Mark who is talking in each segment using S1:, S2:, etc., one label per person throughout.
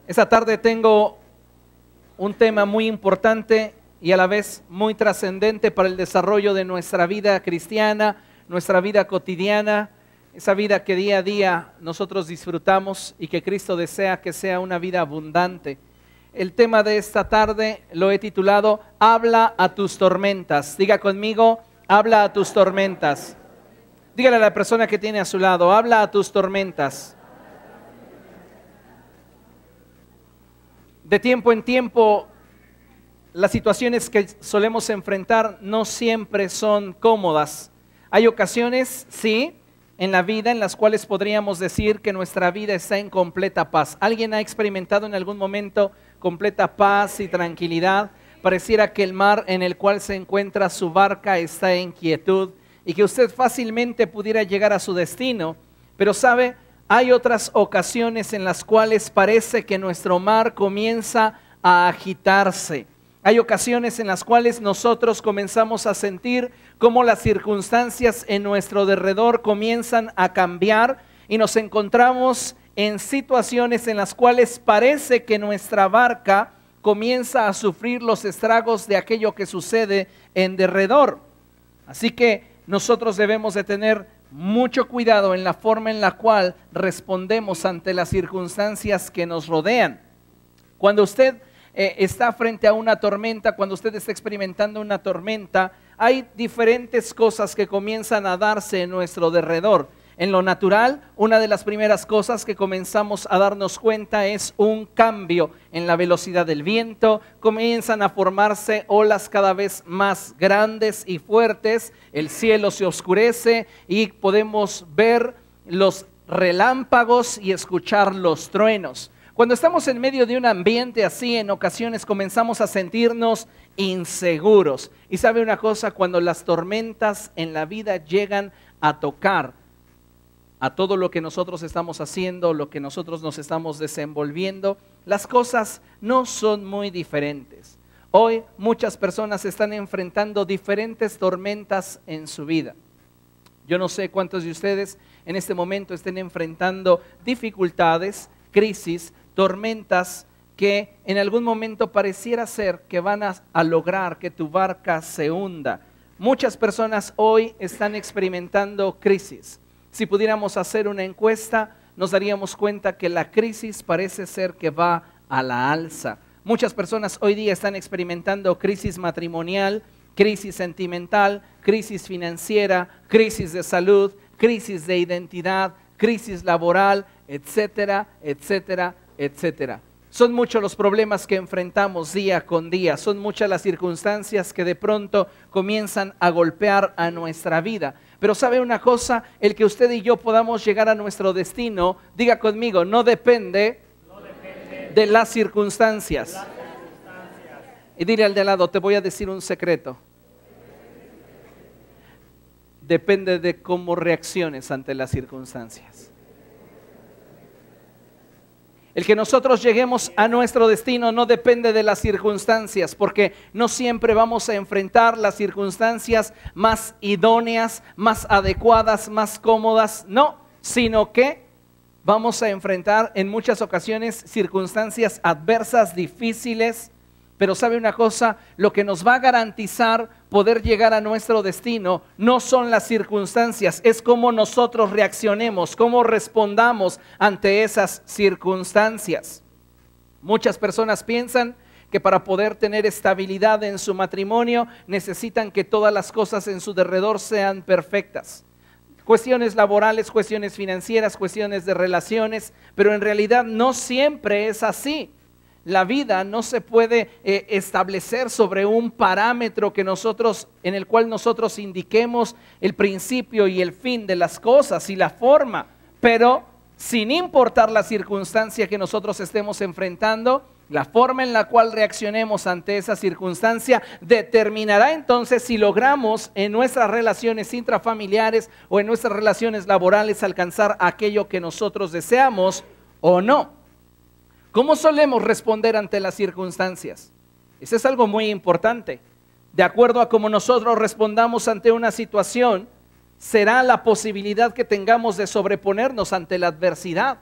S1: Esta tarde tengo un tema muy importante y a la vez muy trascendente para el desarrollo de nuestra vida cristiana, nuestra vida cotidiana, esa vida que día a día nosotros disfrutamos y que Cristo desea que sea una vida abundante. El tema de esta tarde lo he titulado Habla a tus tormentas. Diga conmigo, habla a tus tormentas. Dígale a la persona que tiene a su lado, habla a tus tormentas. De tiempo en tiempo, las situaciones que solemos enfrentar no siempre son cómodas. Hay ocasiones, sí, en la vida en las cuales podríamos decir que nuestra vida está en completa paz. ¿Alguien ha experimentado en algún momento completa paz y tranquilidad? Pareciera que el mar en el cual se encuentra su barca está en quietud y que usted fácilmente pudiera llegar a su destino, pero ¿sabe? Hay otras ocasiones en las cuales parece que nuestro mar comienza a agitarse. Hay ocasiones en las cuales nosotros comenzamos a sentir cómo las circunstancias en nuestro derredor comienzan a cambiar y nos encontramos en situaciones en las cuales parece que nuestra barca comienza a sufrir los estragos de aquello que sucede en derredor. Así que nosotros debemos de tener mucho cuidado en la forma en la cual respondemos ante las circunstancias que nos rodean. Cuando usted está frente a una tormenta, cuando usted está experimentando una tormenta, hay diferentes cosas que comienzan a darse en nuestro derredor. En lo natural, una de las primeras cosas que comenzamos a darnos cuenta es un cambio en la velocidad del viento. Comienzan a formarse olas cada vez más grandes y fuertes. El cielo se oscurece y podemos ver los relámpagos y escuchar los truenos. Cuando estamos en medio de un ambiente así, en ocasiones comenzamos a sentirnos inseguros. Y sabe una cosa, cuando las tormentas en la vida llegan a tocar a todo lo que nosotros estamos haciendo, lo que nosotros nos estamos desenvolviendo, las cosas no son muy diferentes. Hoy muchas personas están enfrentando diferentes tormentas en su vida. Yo no sé cuántos de ustedes en este momento estén enfrentando dificultades, crisis, tormentas que en algún momento pareciera ser que van a lograr que tu barca se hunda. Muchas personas hoy están experimentando crisis. Si pudiéramos hacer una encuesta, nos daríamos cuenta que la crisis parece ser que va a la alza. Muchas personas hoy día están experimentando crisis matrimonial, crisis sentimental, crisis financiera, crisis de salud, crisis de identidad, crisis laboral, etcétera, etcétera, etcétera. Son muchos los problemas que enfrentamos día con día, son muchas las circunstancias que de pronto comienzan a golpear a nuestra vida. Pero ¿sabe una cosa? El que usted y yo podamos llegar a nuestro destino, diga conmigo, no depende de las circunstancias. Y dile al de al lado, te voy a decir un secreto. Depende de cómo reacciones ante las circunstancias. El que nosotros lleguemos a nuestro destino no depende de las circunstancias, porque no siempre vamos a enfrentar las circunstancias más idóneas, más adecuadas, más cómodas, no, sino que vamos a enfrentar en muchas ocasiones circunstancias adversas, difíciles. Pero ¿sabe una cosa? Lo que nos va a garantizar poder llegar a nuestro destino no son las circunstancias, es cómo nosotros reaccionemos, cómo respondamos ante esas circunstancias. Muchas personas piensan que para poder tener estabilidad en su matrimonio necesitan que todas las cosas en su derredor sean perfectas. Cuestiones laborales, cuestiones financieras, cuestiones de relaciones, pero en realidad no siempre es así. La vida no se puede establecer sobre un parámetro en el cual nosotros indiquemos el principio y el fin de las cosas y la forma, pero sin importar la circunstancia que nosotros estemos enfrentando, la forma en la cual reaccionemos ante esa circunstancia determinará entonces si logramos en nuestras relaciones intrafamiliares o en nuestras relaciones laborales alcanzar aquello que nosotros deseamos o no. ¿Cómo solemos responder ante las circunstancias? Eso es algo muy importante. De acuerdo a cómo nosotros respondamos ante una situación, será la posibilidad que tengamos de sobreponernos ante la adversidad.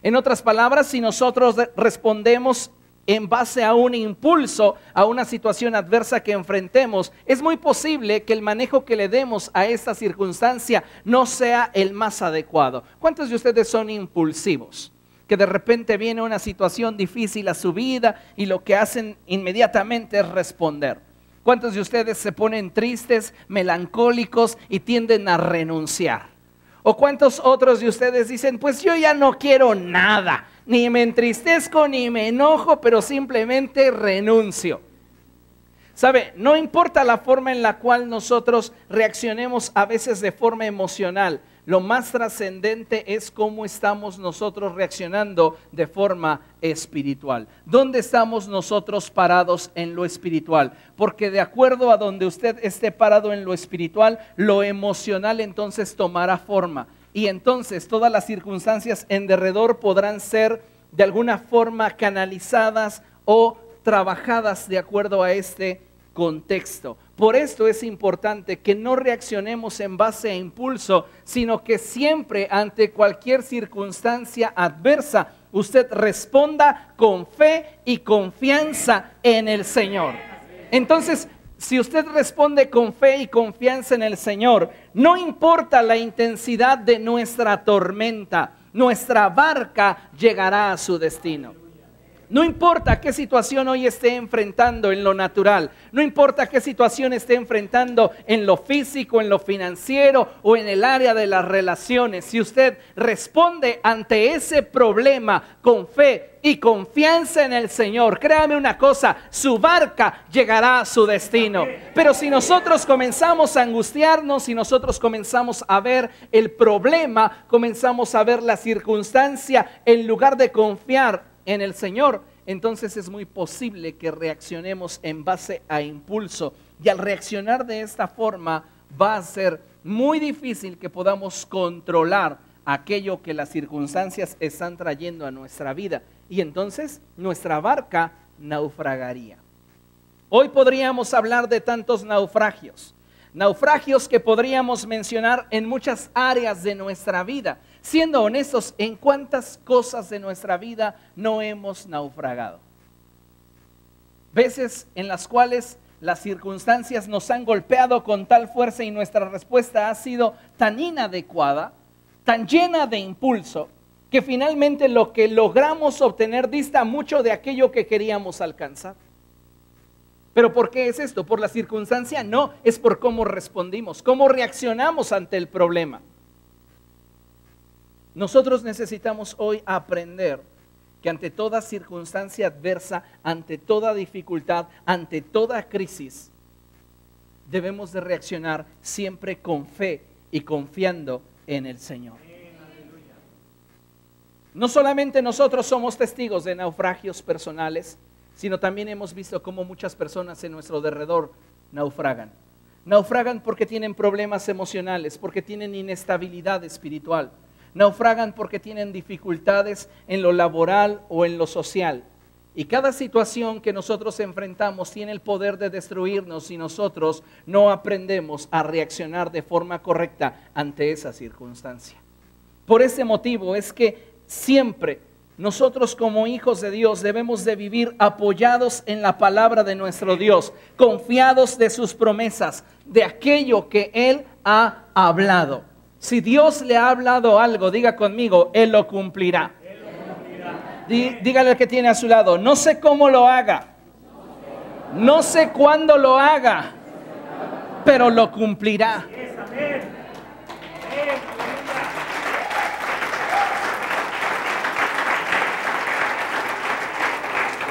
S1: En otras palabras, si nosotros respondemos en base a un impulso, a una situación adversa que enfrentemos, es muy posible que el manejo que le demos a esta circunstancia no sea el más adecuado. ¿Cuántos de ustedes son impulsivos? Que de repente viene una situación difícil a su vida y lo que hacen inmediatamente es responder. ¿Cuántos de ustedes se ponen tristes, melancólicos y tienden a renunciar? ¿O cuántos otros de ustedes dicen, pues yo ya no quiero nada, ni me entristezco ni me enojo, pero simplemente renuncio? ¿Sabe? No importa la forma en la cual nosotros reaccionemos a veces de forma emocional, lo más trascendente es cómo estamos nosotros reaccionando de forma espiritual. ¿Dónde estamos nosotros parados en lo espiritual? Porque de acuerdo a donde usted esté parado en lo espiritual, lo emocional entonces tomará forma. Y entonces todas las circunstancias en derredor podrán ser de alguna forma canalizadas o trabajadas de acuerdo a este contexto. Por esto es importante que no reaccionemos en base a impulso, sino que siempre ante cualquier circunstancia adversa, usted responda con fe y confianza en el Señor. Entonces, si usted responde con fe y confianza en el Señor, no importa la intensidad de nuestra tormenta, nuestra barca llegará a su destino. No importa qué situación hoy esté enfrentando en lo natural, no importa qué situación esté enfrentando en lo físico, en lo financiero o en el área de las relaciones. Si usted responde ante ese problema con fe y confianza en el Señor, créame una cosa, su barca llegará a su destino. Pero si nosotros comenzamos a angustiarnos, si nosotros comenzamos a ver el problema, comenzamos a ver la circunstancia en lugar de confiar en el Señor, entonces es muy posible que reaccionemos en base a impulso, y al reaccionar de esta forma va a ser muy difícil que podamos controlar aquello que las circunstancias están trayendo a nuestra vida, y entonces nuestra barca naufragaría. Hoy podríamos hablar de tantos naufragios que podríamos mencionar en muchas áreas de nuestra vida. Siendo honestos, ¿en cuántas cosas de nuestra vida no hemos naufragado? Veces en las cuales las circunstancias nos han golpeado con tal fuerza y nuestra respuesta ha sido tan inadecuada, tan llena de impulso, que finalmente lo que logramos obtener dista mucho de aquello que queríamos alcanzar. ¿Pero por qué es esto? ¿Por la circunstancia? No, es por cómo respondimos, cómo reaccionamos ante el problema. Nosotros necesitamos hoy aprender que ante toda circunstancia adversa, ante toda dificultad, ante toda crisis, debemos de reaccionar siempre con fe y confiando en el Señor. No solamente nosotros somos testigos de naufragios personales, sino también hemos visto cómo muchas personas en nuestro derredor naufragan. Naufragan porque tienen problemas emocionales, porque tienen inestabilidad espiritual. Naufragan porque tienen dificultades en lo laboral o en lo social. Y cada situación que nosotros enfrentamos tiene el poder de destruirnos si nosotros no aprendemos a reaccionar de forma correcta ante esa circunstancia. Por ese motivo es que siempre nosotros como hijos de Dios debemos de vivir apoyados en la palabra de nuestro Dios, confiados de sus promesas, de aquello que Él ha hablado. Si Dios le ha hablado algo, diga conmigo, Él lo cumplirá. Dígale al que tiene a su lado, no sé cómo lo haga, no sé cuándo lo haga, pero lo cumplirá.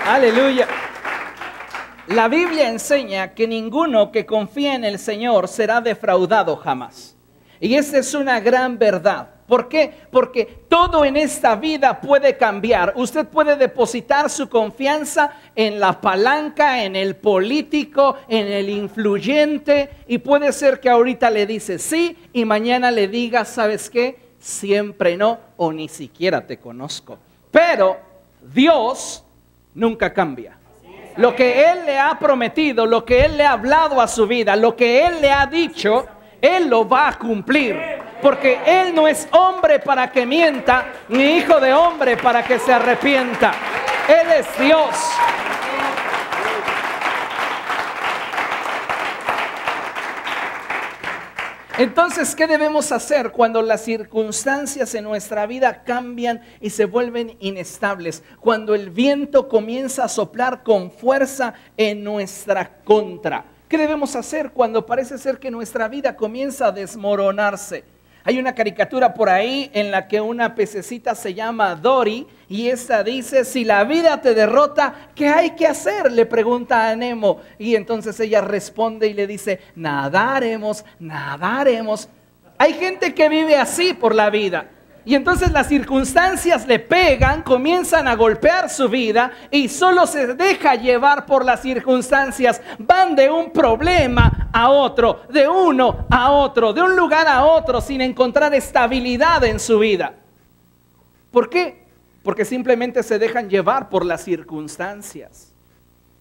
S1: Aleluya. La Biblia enseña que ninguno que confía en el Señor será defraudado jamás. Y esa es una gran verdad. ¿Por qué? Porque todo en esta vida puede cambiar. Usted puede depositar su confianza en la palanca, en el político, en el influyente, y puede ser que ahorita le dice sí y mañana le diga, ¿sabes qué? Siempre no, o ni siquiera te conozco. Pero Dios nunca cambia. Lo que Él le ha prometido, lo que Él le ha hablado a su vida, lo que Él le ha dicho, Él lo va a cumplir. porque Él no es hombre para que mienta, ni hijo de hombre para que se arrepienta. Él es Dios. Entonces, ¿qué debemos hacer cuando las circunstancias en nuestra vida cambian y se vuelven inestables? Cuando el viento comienza a soplar con fuerza en nuestra contra. ¿Qué debemos hacer cuando parece ser que nuestra vida comienza a desmoronarse? Hay una caricatura por ahí en la que una pececita se llama Dory y esta dice: si la vida te derrota, ¿qué hay que hacer?, le pregunta a Nemo. Y entonces ella responde y le dice: nadaremos, nadaremos. Hay gente que vive así por la vida. Y entonces las circunstancias le pegan, comienzan a golpear su vida y solo se deja llevar por las circunstancias. Van de un problema a otro, de uno a otro, de un lugar a otro, sin encontrar estabilidad en su vida. ¿Por qué? Porque simplemente se dejan llevar por las circunstancias.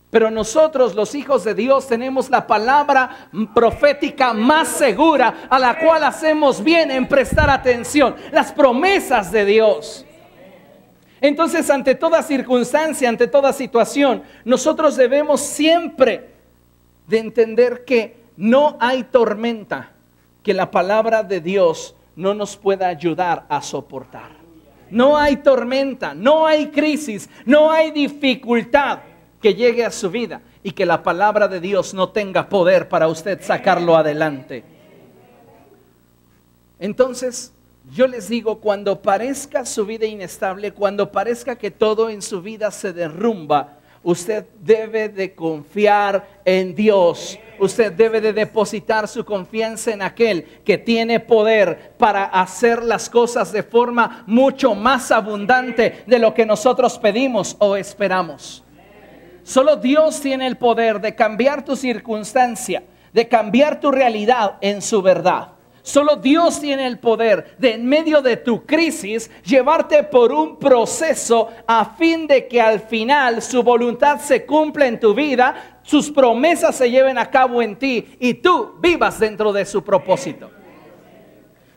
S1: Pero nosotros, los hijos de Dios, tenemos la palabra profética más segura, a la cual hacemos bien en prestar atención: las promesas de Dios. Entonces, ante toda circunstancia, ante toda situación, nosotros debemos siempre de entender que no hay tormenta que la palabra de Dios no nos pueda ayudar a soportar. No hay tormenta, no hay crisis, no hay dificultad que llegue a su vida y que la palabra de Dios no tenga poder para usted sacarlo adelante. Entonces, yo les digo, cuando parezca su vida inestable, cuando parezca que todo en su vida se derrumba, usted debe de confiar en Dios. Usted debe de depositar su confianza en aquel que tiene poder para hacer las cosas de forma mucho más abundante de lo que nosotros pedimos o esperamos. Solo Dios tiene el poder de cambiar tu circunstancia, de cambiar tu realidad en su verdad. Solo Dios tiene el poder de, en medio de tu crisis, llevarte por un proceso a fin de que al final su voluntad se cumpla en tu vida, sus promesas se lleven a cabo en ti y tú vivas dentro de su propósito.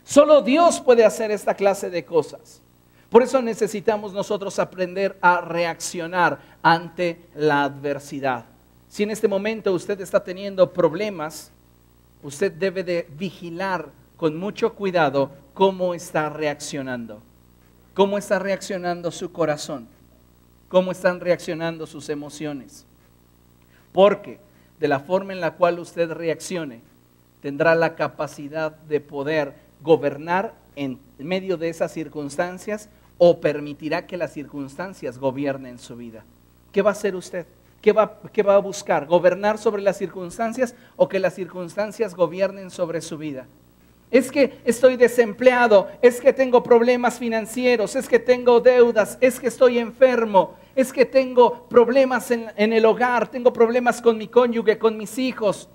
S1: Solo Dios puede hacer esta clase de cosas. Por eso necesitamos nosotros aprender a reaccionar ante la adversidad. Si en este momento usted está teniendo problemas, usted debe de vigilar con mucho cuidado cómo está reaccionando. Cómo está reaccionando su corazón. Cómo están reaccionando sus emociones. Porque de la forma en la cual usted reaccione, tendrá la capacidad de poder gobernar en medio de esas circunstancias, o permitirá que las circunstancias gobiernen su vida. ¿Qué va a hacer usted? ¿Qué va a buscar? ¿Gobernar sobre las circunstancias o que las circunstancias gobiernen sobre su vida? Es que estoy desempleado, es que tengo problemas financieros, es que tengo deudas, es que estoy enfermo, es que tengo problemas en el hogar, tengo problemas con mi cónyuge, con mis hijos.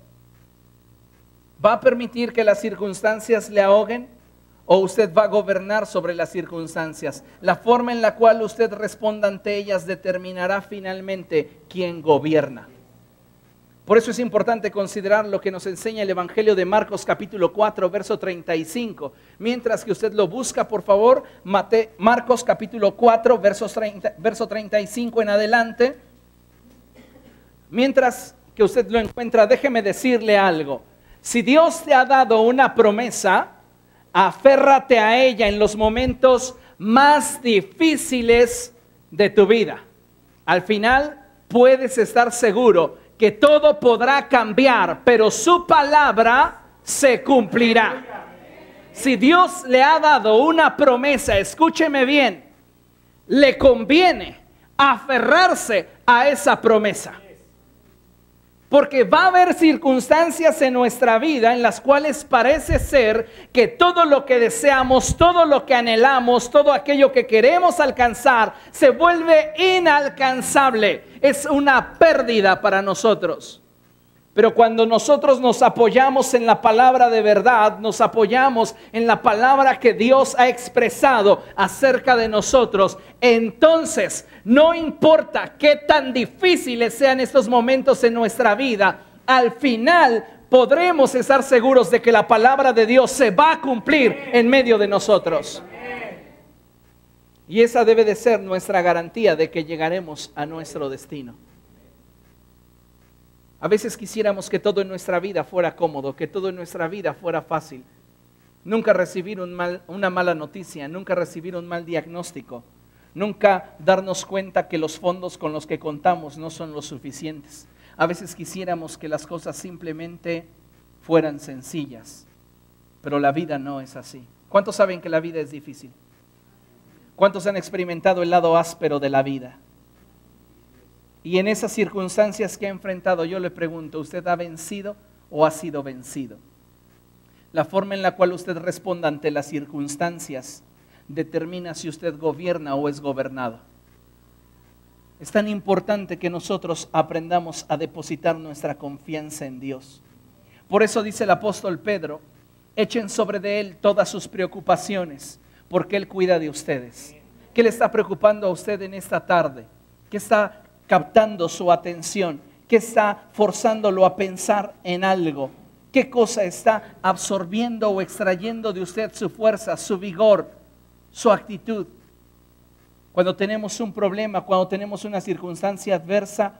S1: ¿Va a permitir que las circunstancias le ahoguen? ¿O usted va a gobernar sobre las circunstancias? La forma en la cual usted responda ante ellas determinará finalmente quién gobierna. Por eso es importante considerar lo que nos enseña el Evangelio de Marcos capítulo 4, verso 35. Mientras que usted lo busca, por favor, Marcos capítulo 4, verso 35 en adelante. Mientras que usted lo encuentra, déjeme decirle algo. Si Dios te ha dado una promesa, aférrate a ella en los momentos más difíciles de tu vida. Al final puedes estar seguro que todo podrá cambiar, pero su palabra se cumplirá. Si Dios le ha dado una promesa, escúcheme bien, le conviene aferrarse a esa promesa. Porque va a haber circunstancias en nuestra vida en las cuales parece ser que todo lo que deseamos, todo lo que anhelamos, todo aquello que queremos alcanzar, se vuelve inalcanzable. Es una pérdida para nosotros. Pero cuando nosotros nos apoyamos en la palabra de verdad, nos apoyamos en la palabra que Dios ha expresado acerca de nosotros, entonces no importa qué tan difíciles sean estos momentos en nuestra vida, al final podremos estar seguros de que la palabra de Dios se va a cumplir en medio de nosotros. Y esa debe de ser nuestra garantía de que llegaremos a nuestro destino. A veces quisiéramos que todo en nuestra vida fuera cómodo, que todo en nuestra vida fuera fácil. Nunca recibir una mala noticia, nunca recibir un mal diagnóstico, nunca darnos cuenta que los fondos con los que contamos no son los suficientes. A veces quisiéramos que las cosas simplemente fueran sencillas, pero la vida no es así. ¿Cuántos saben que la vida es difícil? ¿Cuántos han experimentado el lado áspero de la vida? Y en esas circunstancias que ha enfrentado, yo le pregunto, ¿usted ha vencido o ha sido vencido? La forma en la cual usted responda ante las circunstancias determina si usted gobierna o es gobernado. Es tan importante que nosotros aprendamos a depositar nuestra confianza en Dios. Por eso dice el apóstol Pedro, echen sobre de Él todas sus preocupaciones, porque Él cuida de ustedes. ¿Qué le está preocupando a usted en esta tarde? ¿Qué está captando su atención? ¿Qué está forzándolo a pensar en algo? ¿Qué cosa está absorbiendo o extrayendo de usted su fuerza, su vigor, su actitud? Cuando tenemos un problema, cuando tenemos una circunstancia adversa,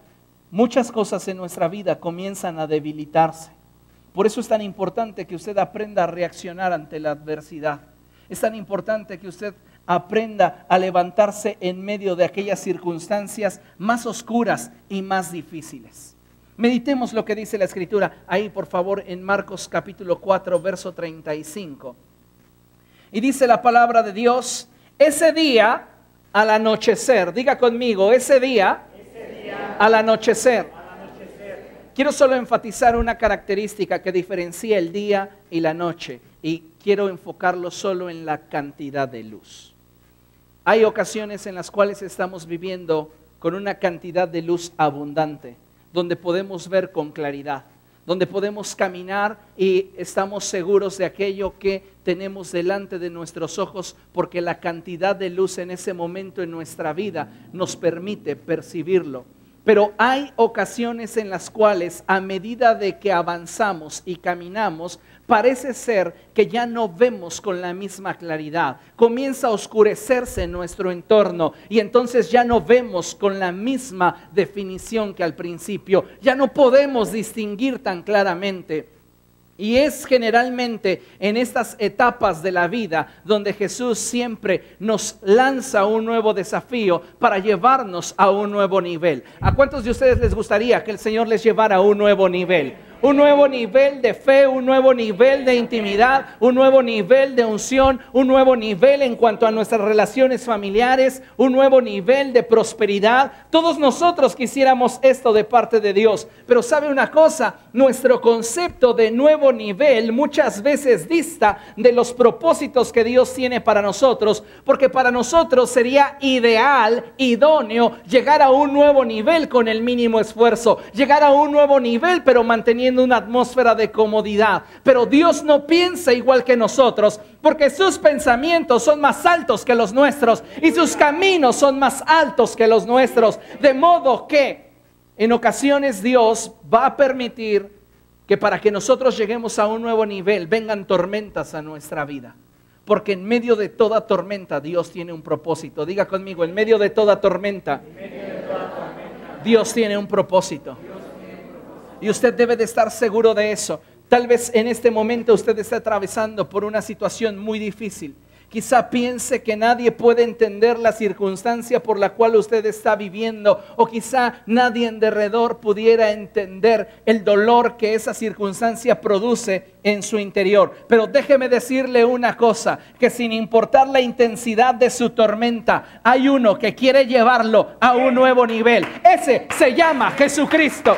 S1: muchas cosas en nuestra vida comienzan a debilitarse. Por eso es tan importante que usted aprenda a reaccionar ante la adversidad. Es tan importante que usted aprenda a levantarse en medio de aquellas circunstancias más oscuras y más difíciles. Meditemos lo que dice la Escritura. Ahí, por favor, en Marcos capítulo 4, verso 35. Y dice la palabra de Dios, ese día al anochecer, diga conmigo, ese día al anochecer. Quiero solo enfatizar una característica que diferencia el día y la noche, y quiero enfocarlo solo en la cantidad de luz. Hay ocasiones en las cuales estamos viviendo con una cantidad de luz abundante, donde podemos ver con claridad, donde podemos caminar y estamos seguros de aquello que tenemos delante de nuestros ojos, porque la cantidad de luz en ese momento en nuestra vida nos permite percibirlo. Pero hay ocasiones en las cuales, a medida de que avanzamos y caminamos, parece ser que ya no vemos con la misma claridad. Comienza a oscurecerse nuestro entorno y entonces ya no vemos con la misma definición que al principio. Ya no podemos distinguir tan claramente. Y es generalmente en estas etapas de la vida donde Jesús siempre nos lanza un nuevo desafío para llevarnos a un nuevo nivel. ¿A cuántos de ustedes les gustaría que el Señor les llevara a un nuevo nivel? Un nuevo nivel de fe, un nuevo nivel de intimidad, un nuevo nivel de unción, un nuevo nivel en cuanto a nuestras relaciones familiares, un nuevo nivel de prosperidad. Todos nosotros quisiéramos esto de parte de Dios, pero ¿sabe una cosa? Nuestro concepto de nuevo nivel muchas veces dista de los propósitos que Dios tiene para nosotros, porque para nosotros sería ideal, idóneo, llegar a un nuevo nivel con el mínimo esfuerzo, llegar a un nuevo nivel pero manteniendo una atmósfera de comodidad. Pero Dios no piensa igual que nosotros, porque sus pensamientos son más altos que los nuestros y sus caminos son más altos que los nuestros. De modo que en ocasiones Dios va a permitir que para que nosotros lleguemos a un nuevo nivel vengan tormentas a nuestra vida. Porque en medio de toda tormenta Dios tiene un propósito. Diga conmigo, en medio de toda tormenta, Dios tiene un propósito. Y usted debe de estar seguro de eso. Tal vez en este momento usted está atravesando por una situación muy difícil. Quizá piense que nadie puede entender la circunstancia por la cual usted está viviendo, o quizá nadie en derredor pudiera entender el dolor que esa circunstancia produce en su interior. Pero déjeme decirle una cosa, que sin importar la intensidad de su tormenta, hay uno que quiere llevarlo a un nuevo nivel. Ese se llama Jesucristo.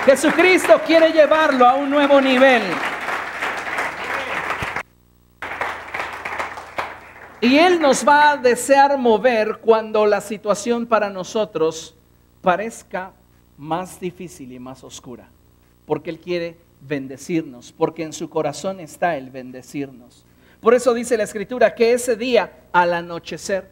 S1: Jesucristo quiere llevarlo a un nuevo nivel. Y Él nos va a desear mover cuando la situación para nosotros parezca más difícil y más oscura. Porque Él quiere bendecirnos, porque en su corazón está el bendecirnos. Por eso dice la Escritura que ese día al anochecer,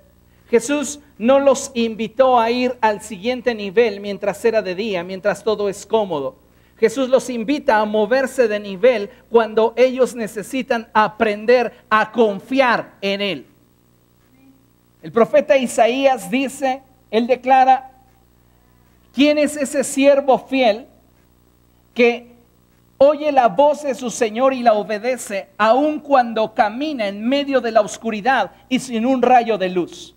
S1: Jesús no los invitó a ir al siguiente nivel mientras era de día, mientras todo es cómodo. Jesús los invita a moverse de nivel cuando ellos necesitan aprender a confiar en Él. El profeta Isaías dice, él declara, ¿quién es ese siervo fiel que oye la voz de su Señor y la obedece, aun cuando camina en medio de la oscuridad y sin un rayo de luz?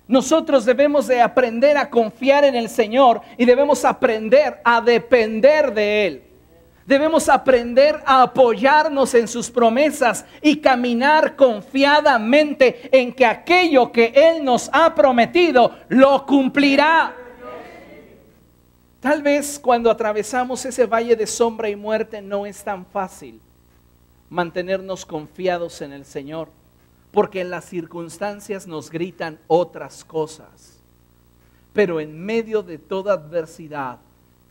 S1: Nosotros debemos de aprender a confiar en el Señor y debemos aprender a depender de Él. Debemos aprender a apoyarnos en sus promesas y caminar confiadamente en que aquello que Él nos ha prometido lo cumplirá. Tal vez cuando atravesamos ese valle de sombra y muerte no es tan fácil mantenernos confiados en el Señor, porque en las circunstancias nos gritan otras cosas. Pero en medio de toda adversidad,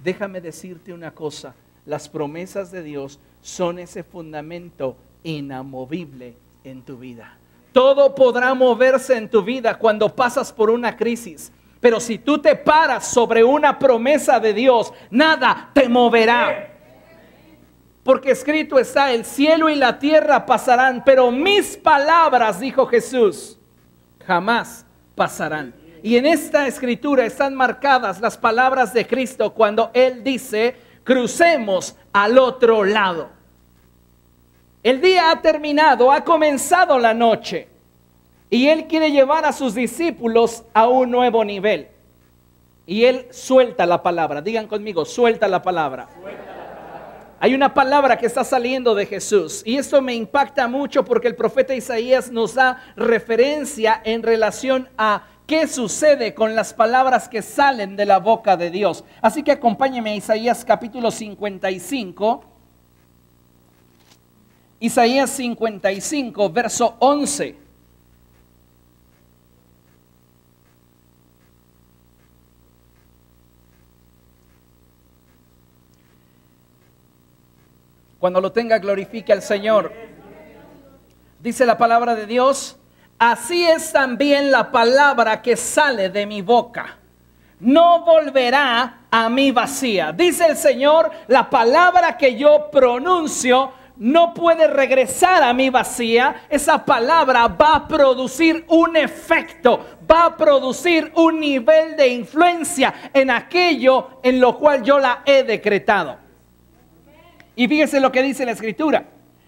S1: déjame decirte una cosa, las promesas de Dios son ese fundamento inamovible en tu vida. Todo podrá moverse en tu vida cuando pasas por una crisis, pero si tú te paras sobre una promesa de Dios, nada te moverá. Porque escrito está, el cielo y la tierra pasarán, pero mis palabras, dijo Jesús, jamás pasarán. Y en esta escritura están marcadas las palabras de Cristo cuando Él dice, crucemos al otro lado. El día ha terminado, ha comenzado la noche. Y Él quiere llevar a sus discípulos a un nuevo nivel. Y Él suelta la palabra. Digan conmigo, suelta la palabra. Hay una palabra que está saliendo de Jesús. Y esto me impacta mucho porque el profeta Isaías nos da referencia en relación a qué sucede con las palabras que salen de la boca de Dios. Así que acompáñenme a Isaías capítulo 55. Isaías 55, verso 11. Cuando lo tenga, glorifique al Señor. Dice la palabra de Dios, así es también la palabra que sale de mi boca. No volverá a mí vacía. Dice el Señor, la palabra que yo pronuncio no puede regresar a mí vacía. Esa palabra va a producir un efecto, va a producir un nivel de influencia en aquello en lo cual yo la he decretado. Y fíjese lo que dice la Escritura,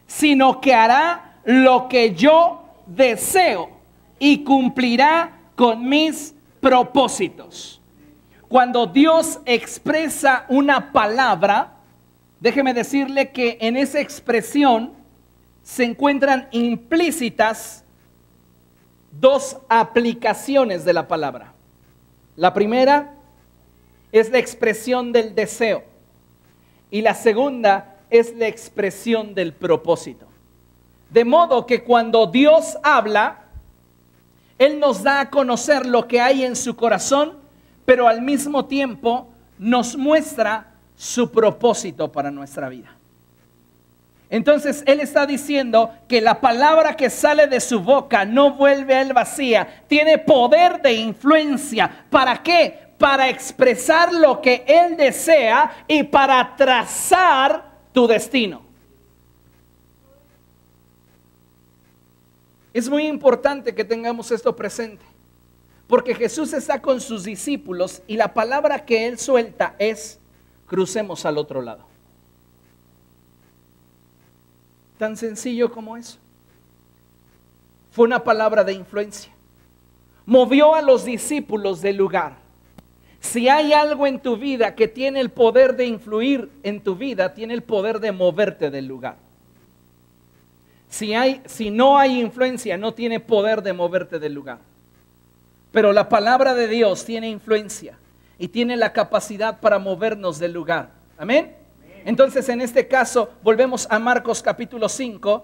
S1: sino que hará lo que yo deseo y cumplirá con mis propósitos. Cuando Dios expresa una palabra, déjeme decirle que en esa expresión se encuentran implícitas dos aplicaciones de la palabra. La primera es la expresión del deseo y la segunda es la expresión del propósito. De modo que cuando Dios habla, Él nos da a conocer lo que hay en su corazón, pero al mismo tiempo nos muestra su propósito para nuestra vida. Entonces Él está diciendo que la palabra que sale de su boca no vuelve a Él vacía, tiene poder de influencia. ¿Para qué? Para expresar lo que Él desea y para trazar tu destino. Es muy importante que tengamos esto presente, porque Jesús está con sus discípulos y la palabra que Él suelta es: crucemos al otro lado. Tan sencillo como eso. Fue una palabra de influencia. Movió a los discípulos del lugar. Si hay algo en tu vida que tiene el poder de influir en tu vida, tiene el poder de moverte del lugar. Si no hay influencia, no tiene poder de moverte del lugar. Pero la palabra de Dios tiene influencia y tiene la capacidad para movernos del lugar. Amén. Entonces, en este caso, volvemos a Marcos capítulo 5.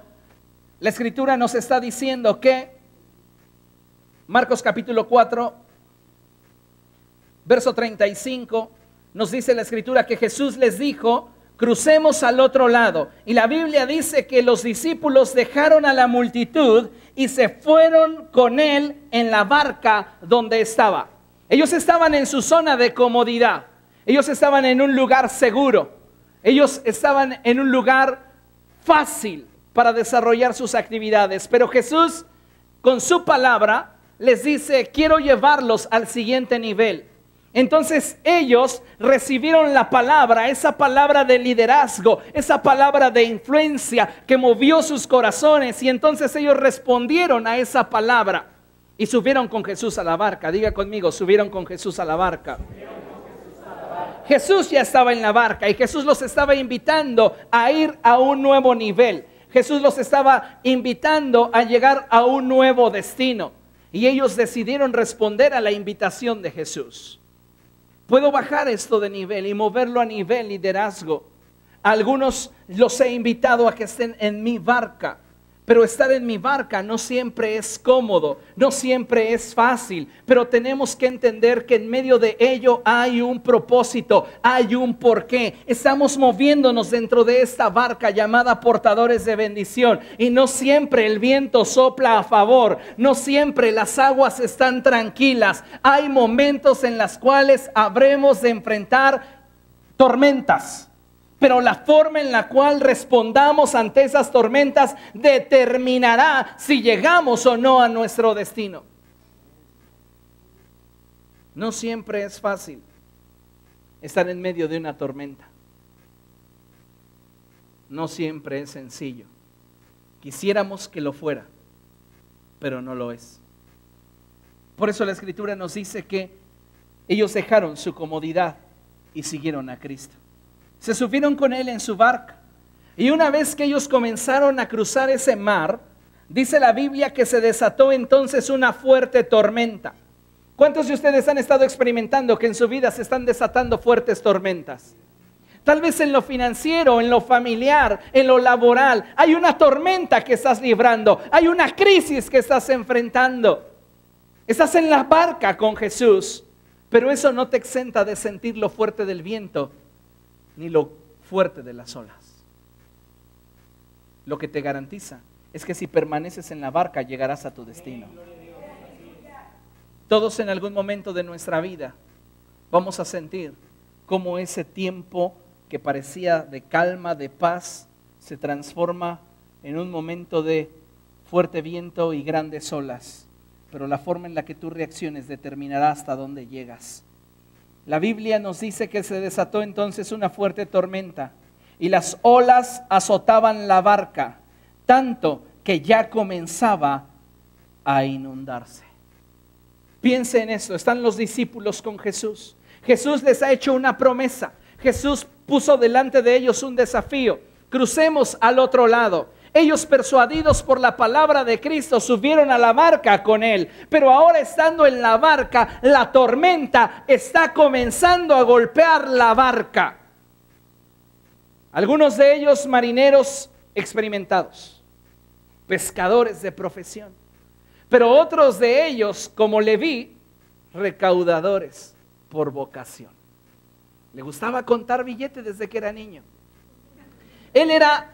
S1: La Escritura nos está diciendo que Marcos capítulo 4, verso 35, nos dice la Escritura que Jesús les dijo: crucemos al otro lado. Y la Biblia dice que los discípulos dejaron a la multitud y se fueron con Él en la barca donde estaba. Ellos estaban en su zona de comodidad. Ellos estaban en un lugar seguro. Ellos estaban en un lugar fácil para desarrollar sus actividades, pero Jesús con su palabra les dice, quiero llevarlos al siguiente nivel. Entonces ellos recibieron la palabra, esa palabra de liderazgo, esa palabra de influencia que movió sus corazones, y entonces ellos respondieron a esa palabra y subieron con Jesús a la barca. Diga conmigo, subieron con Jesús a la barca. Jesús ya estaba en la barca y Jesús los estaba invitando a ir a un nuevo nivel. Jesús los estaba invitando a llegar a un nuevo destino. Y ellos decidieron responder a la invitación de Jesús. Puedo bajar esto de nivel y moverlo a nivel liderazgo. A algunos los he invitado a que estén en mi barca. Pero estar en mi barca no siempre es cómodo, no siempre es fácil, pero tenemos que entender que en medio de ello hay un propósito, hay un porqué. Estamos moviéndonos dentro de esta barca llamada portadores de bendición, y no siempre el viento sopla a favor, no siempre las aguas están tranquilas. Hay momentos en los cuales habremos de enfrentar tormentas. Pero la forma en la cual respondamos ante esas tormentas determinará si llegamos o no a nuestro destino. No siempre es fácil estar en medio de una tormenta. No siempre es sencillo. Quisiéramos que lo fuera, pero no lo es. Por eso la Escritura nos dice que ellos dejaron su comodidad y siguieron a Cristo. Se subieron con Él en su barca. Y una vez que ellos comenzaron a cruzar ese mar, dice la Biblia que se desató entonces una fuerte tormenta. ¿Cuántos de ustedes han estado experimentando que en su vida se están desatando fuertes tormentas? Tal vez en lo financiero, en lo familiar, en lo laboral. Hay una tormenta que estás librando. Hay una crisis que estás enfrentando. Estás en la barca con Jesús, pero eso no te exenta de sentir lo fuerte del viento ni lo fuerte de las olas. Lo que te garantiza es que si permaneces en la barca llegarás a tu destino. Todos en algún momento de nuestra vida vamos a sentir cómo ese tiempo que parecía de calma, de paz, se transforma en un momento de fuerte viento y grandes olas. Pero la forma en la que tú reacciones determinará hasta dónde llegas. La Biblia nos dice que se desató entonces una fuerte tormenta y las olas azotaban la barca, tanto que ya comenzaba a inundarse. Piense en esto, están los discípulos con Jesús. Jesús les ha hecho una promesa. Jesús puso delante de ellos un desafío. Crucemos al otro lado. Ellos, persuadidos por la palabra de Cristo, subieron a la barca con Él. Pero ahora, estando en la barca, la tormenta está comenzando a golpear la barca. Algunos de ellos marineros experimentados, pescadores de profesión. Pero otros de ellos, como Leví, recaudadores por vocación. Le gustaba contar billetes desde que era niño. Él era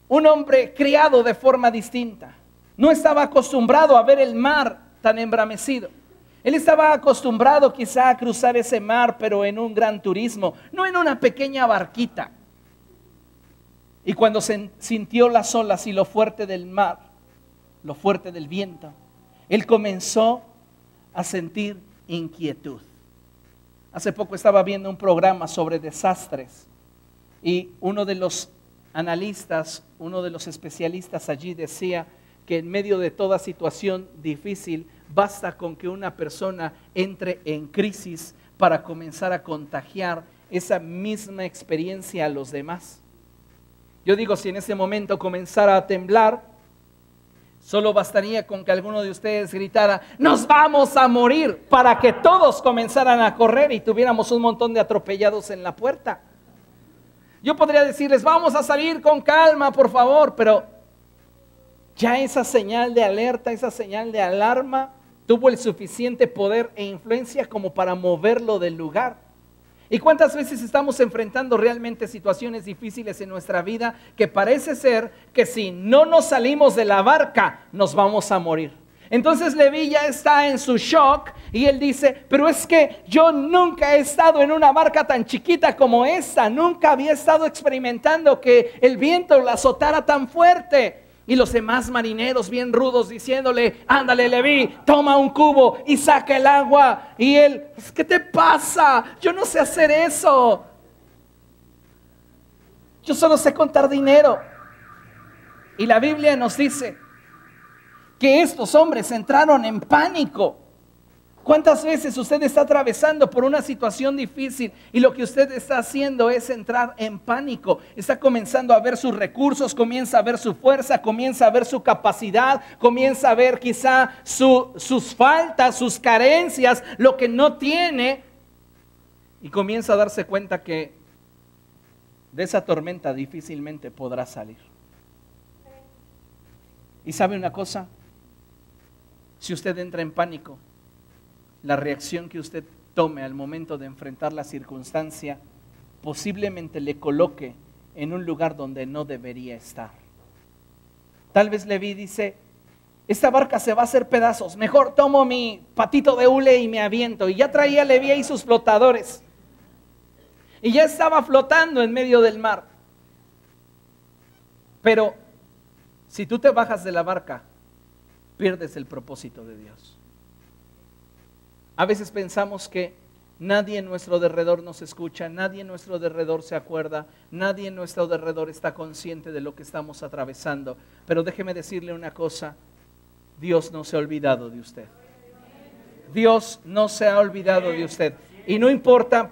S1: un hombre criado de forma distinta. No estaba acostumbrado a ver el mar tan embramecido. Él estaba acostumbrado quizá a cruzar ese mar, pero en un gran turismo, no en una pequeña barquita. Y cuando sintió las olas y lo fuerte del mar, lo fuerte del viento, él comenzó a sentir inquietud. Hace poco estaba viendo un programa sobre desastres y uno de los analistas, uno de los especialistas allí decía que en medio de toda situación difícil basta con que una persona entre en crisis para comenzar a contagiar esa misma experiencia a los demás. Yo digo, si en ese momento comenzara a temblar, solo bastaría con que alguno de ustedes gritara, ¡nos vamos a morir!, para que todos comenzaran a correr y tuviéramos un montón de atropellados en la puerta. Yo podría decirles, vamos a salir con calma, por favor, pero ya esa señal de alerta, esa señal de alarma, tuvo el suficiente poder e influencia como para moverlo del lugar. ¿Y cuántas veces estamos enfrentando realmente situaciones difíciles en nuestra vida que parece ser que si no nos salimos de la barca, nos vamos a morir? Entonces Leví ya está en su shock y él dice, pero es que yo nunca he estado en una barca tan chiquita como esta, nunca había estado experimentando que el viento la azotara tan fuerte. Y los demás marineros bien rudos diciéndole, ándale Leví, toma un cubo y saca el agua. Y él, ¿qué te pasa? Yo no sé hacer eso. Yo solo sé contar dinero. Y la Biblia nos dice que estos hombres entraron en pánico. ¿Cuántas veces usted está atravesando por una situación difícil y lo que usted está haciendo es entrar en pánico? Está comenzando a ver sus recursos, comienza a ver su fuerza, comienza a ver su capacidad, comienza a ver quizá sus faltas, sus carencias, lo que no tiene, y comienza a darse cuenta que de esa tormenta difícilmente podrá salir. ¿Y sabe una cosa? Si usted entra en pánico, la reacción que usted tome al momento de enfrentar la circunstancia posiblemente le coloque en un lugar donde no debería estar. Tal vez Leví dice, esta barca se va a hacer pedazos, mejor tomo mi patito de hule y me aviento. Y ya traía Leví ahí sus flotadores. Y ya estaba flotando en medio del mar. Pero si tú te bajas de la barca, pierdes el propósito de Dios. A veces pensamos que nadie en nuestro derredor nos escucha, nadie en nuestro derredor se acuerda, nadie en nuestro derredor está consciente de lo que estamos atravesando. Pero déjeme decirle una cosa, Dios no se ha olvidado de usted. Dios no se ha olvidado de usted. Y no importa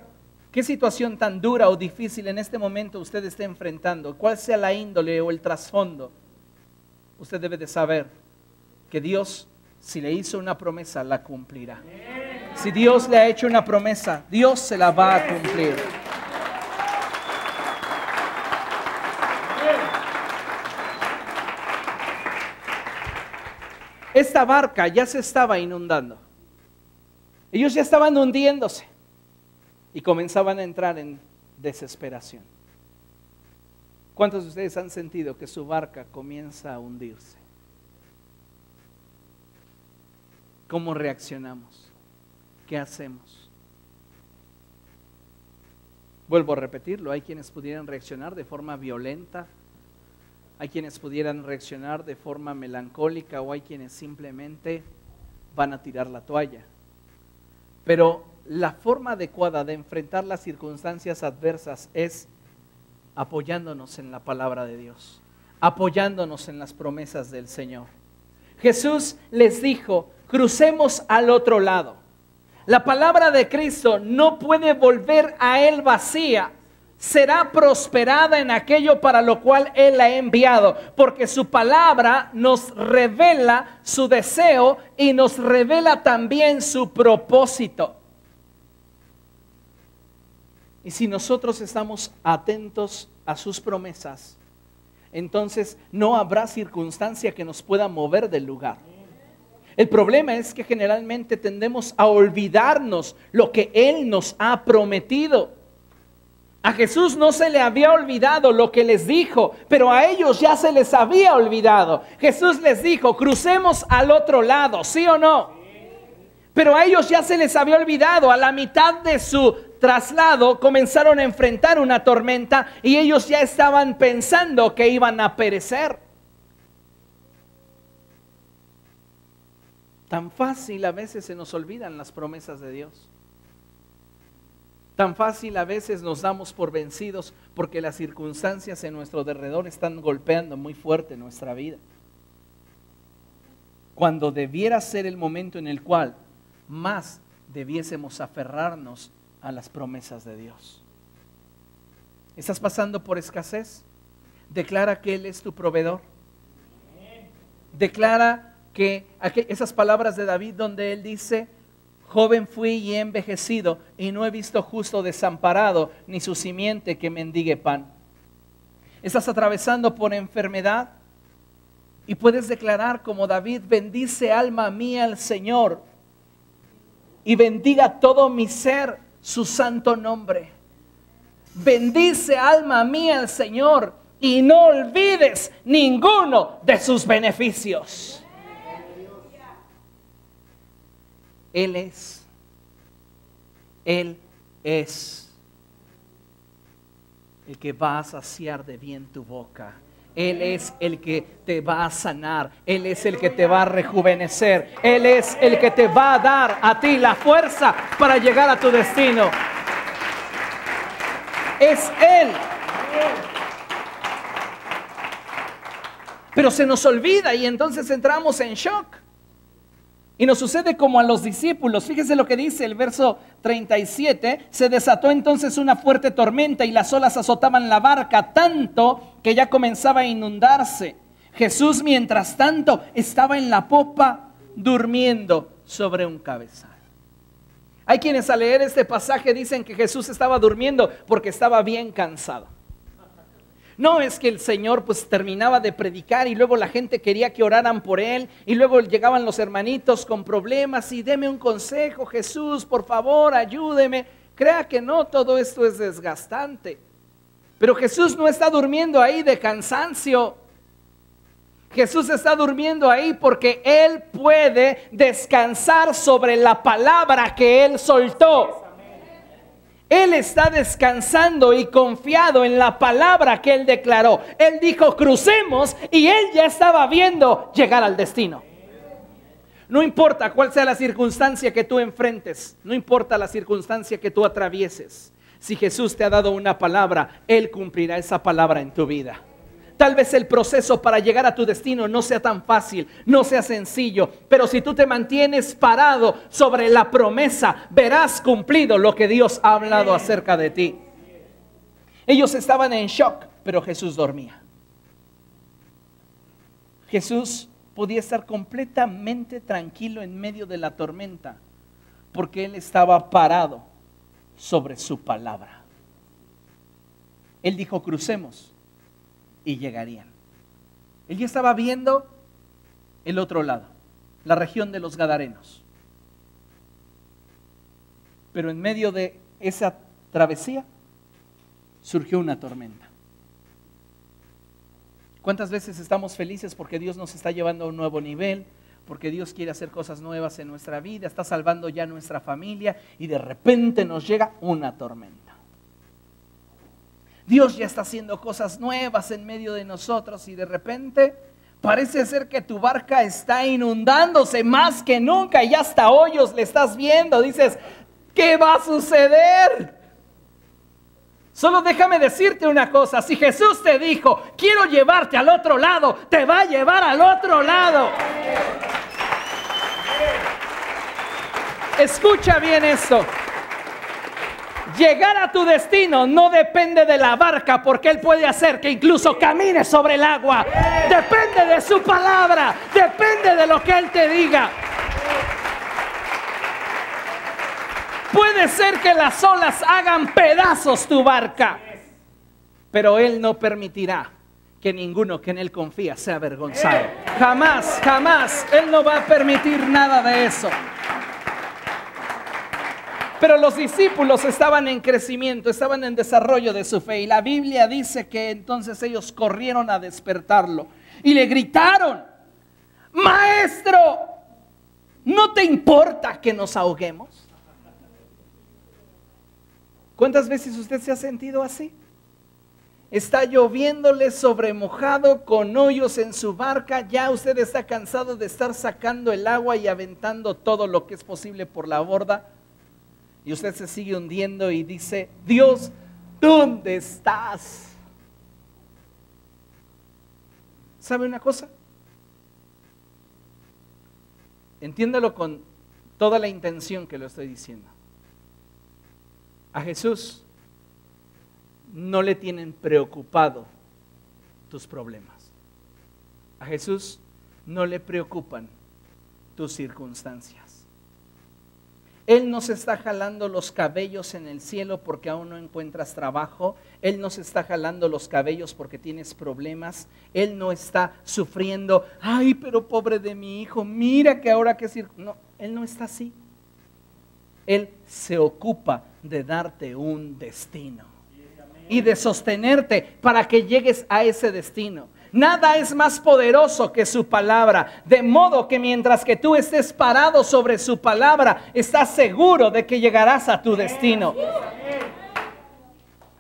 S1: qué situación tan dura o difícil en este momento usted esté enfrentando, cuál sea la índole o el trasfondo, usted debe de saber que Dios, si le hizo una promesa, la cumplirá. Si Dios le ha hecho una promesa, Dios se la va a cumplir. Esta barca ya se estaba inundando. Ellos ya estaban hundiéndose y comenzaban a entrar en desesperación. ¿Cuántos de ustedes han sentido que su barca comienza a hundirse? ¿Cómo reaccionamos? ¿Qué hacemos? Vuelvo a repetirlo, hay quienes pudieran reaccionar de forma violenta, hay quienes pudieran reaccionar de forma melancólica o hay quienes simplemente van a tirar la toalla. Pero la forma adecuada de enfrentar las circunstancias adversas es apoyándonos en la palabra de Dios, apoyándonos en las promesas del Señor. Jesús les dijo, crucemos al otro lado. La palabra de Cristo no puede volver a Él vacía. Será prosperada en aquello para lo cual Él la ha enviado, porque su palabra nos revela su deseo y nos revela también su propósito. Y si nosotros estamos atentos a sus promesas, entonces no habrá circunstancia que nos pueda mover del lugar. El problema es que generalmente tendemos a olvidarnos lo que Él nos ha prometido. A Jesús no se le había olvidado lo que les dijo, pero a ellos ya se les había olvidado. Jesús les dijo, crucemos al otro lado, ¿sí o no? Pero a ellos ya se les había olvidado. A la mitad de su traslado comenzaron a enfrentar una tormenta y ellos ya estaban pensando que iban a perecer. Tan fácil a veces se nos olvidan las promesas de Dios. Tan fácil a veces nos damos por vencidos porque las circunstancias en nuestro derredor están golpeando muy fuerte nuestra vida. Cuando debiera ser el momento en el cual más debiésemos aferrarnos a las promesas de Dios. ¿Estás pasando por escasez? Declara que Él es tu proveedor. Declara que esas palabras de David donde él dice, joven fui y he envejecido y no he visto justo desamparado ni su simiente que mendigue pan. Estás atravesando por enfermedad y puedes declarar como David, bendice alma mía al Señor y bendiga todo mi ser su santo nombre. Bendice alma mía al Señor y no olvides ninguno de sus beneficios. Él es. Él es el que va a saciar de bien tu boca. Él es el que te va a sanar. Él es el que te va a rejuvenecer. Él es el que te va a dar a ti la fuerza para llegar a tu destino. Es Él. Pero se nos olvida y entonces entramos en shock. Y nos sucede como a los discípulos. Fíjese lo que dice el verso 37. Se desató entonces una fuerte tormenta y las olas azotaban la barca tanto que ya comenzaba a inundarse. Jesús, mientras tanto, estaba en la popa durmiendo sobre un cabezal. Hay quienes al leer este pasaje dicen que Jesús estaba durmiendo porque estaba bien cansado. No es que el Señor pues terminaba de predicar y luego la gente quería que oraran por Él y luego llegaban los hermanitos con problemas y deme un consejo, Jesús, por favor, ayúdeme. Crea que no, todo esto es desgastante. Pero Jesús no está durmiendo ahí de cansancio. Jesús está durmiendo ahí porque Él puede descansar sobre la palabra que Él soltó. Él está descansando y confiado en la palabra que Él declaró. Él dijo, crucemos, y Él ya estaba viendo llegar al destino. No importa cuál sea la circunstancia que tú enfrentes, no importa la circunstancia que tú atravieses. Si Jesús te ha dado una palabra, Él cumplirá esa palabra en tu vida. Tal vez el proceso para llegar a tu destino no sea tan fácil, no sea sencillo, pero si tú te mantienes parado sobre la promesa, verás cumplido lo que Dios ha hablado acerca de ti. Ellos estaban en shock, pero Jesús dormía. Jesús podía estar completamente tranquilo en medio de la tormenta, porque Él estaba parado sobre su palabra. Él dijo, crucemos. Y llegarían. Él ya estaba viendo el otro lado, la región de los Gadarenos. Pero en medio de esa travesía surgió una tormenta. ¿Cuántas veces estamos felices porque Dios nos está llevando a un nuevo nivel? Porque Dios quiere hacer cosas nuevas en nuestra vida, está salvando ya nuestra familia y de repente nos llega una tormenta. Dios ya está haciendo cosas nuevas en medio de nosotros y de repente parece ser que tu barca está inundándose más que nunca y hasta hoyos le estás viendo. Dices, ¿qué va a suceder? Solo déjame decirte una cosa, si Jesús te dijo, quiero llevarte al otro lado, te va a llevar al otro lado. Escucha bien esto. Llegar a tu destino no depende de la barca, porque Él puede hacer que incluso camines sobre el agua. Depende de su palabra, depende de lo que Él te diga. Puede ser que las olas hagan pedazos tu barca, pero Él no permitirá que ninguno que en Él confía sea avergonzado. Jamás, jamás. Él no va a permitir nada de eso. Pero los discípulos estaban en crecimiento, estaban en desarrollo de su fe. Y la Biblia dice que entonces ellos corrieron a despertarlo y le gritaron, Maestro, ¿no te importa que nos ahoguemos? ¿Cuántas veces usted se ha sentido así? Está lloviéndole sobre mojado con hoyos en su barca. Ya usted está cansado de estar sacando el agua y aventando todo lo que es posible por la borda. Y usted se sigue hundiendo y dice, Dios, ¿dónde estás? ¿Sabe una cosa? Entiéndalo con toda la intención que lo estoy diciendo. A Jesús no le tienen preocupado tus problemas. A Jesús no le preocupan tus circunstancias. Él no se está jalando los cabellos en el cielo porque aún no encuentras trabajo. Él no se está jalando los cabellos porque tienes problemas. Él no está sufriendo, ay, pero pobre de mi hijo, mira que ahora que... No, Él no está así. Él se ocupa de darte un destino y de sostenerte para que llegues a ese destino. Nada es más poderoso que su palabra. De modo que mientras que tú estés parado sobre su palabra, estás seguro de que llegarás a tu destino.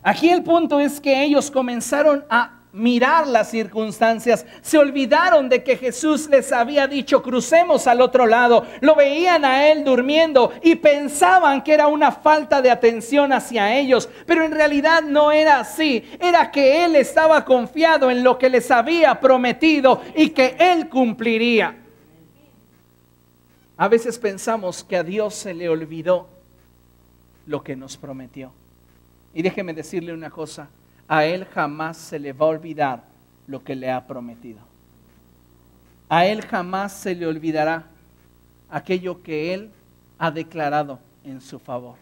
S1: Aquí el punto es que ellos comenzaron a mirar las circunstancias, se olvidaron de que Jesús les había dicho crucemos al otro lado, lo veían a él durmiendo y pensaban que era una falta de atención hacia ellos, pero en realidad no era así, era que él estaba confiado en lo que les había prometido y que él cumpliría. A veces pensamos que a Dios se le olvidó lo que nos prometió. Y déjeme decirle una cosa, a Él jamás se le va a olvidar lo que le ha prometido. A Él jamás se le olvidará aquello que Él ha declarado en su favor.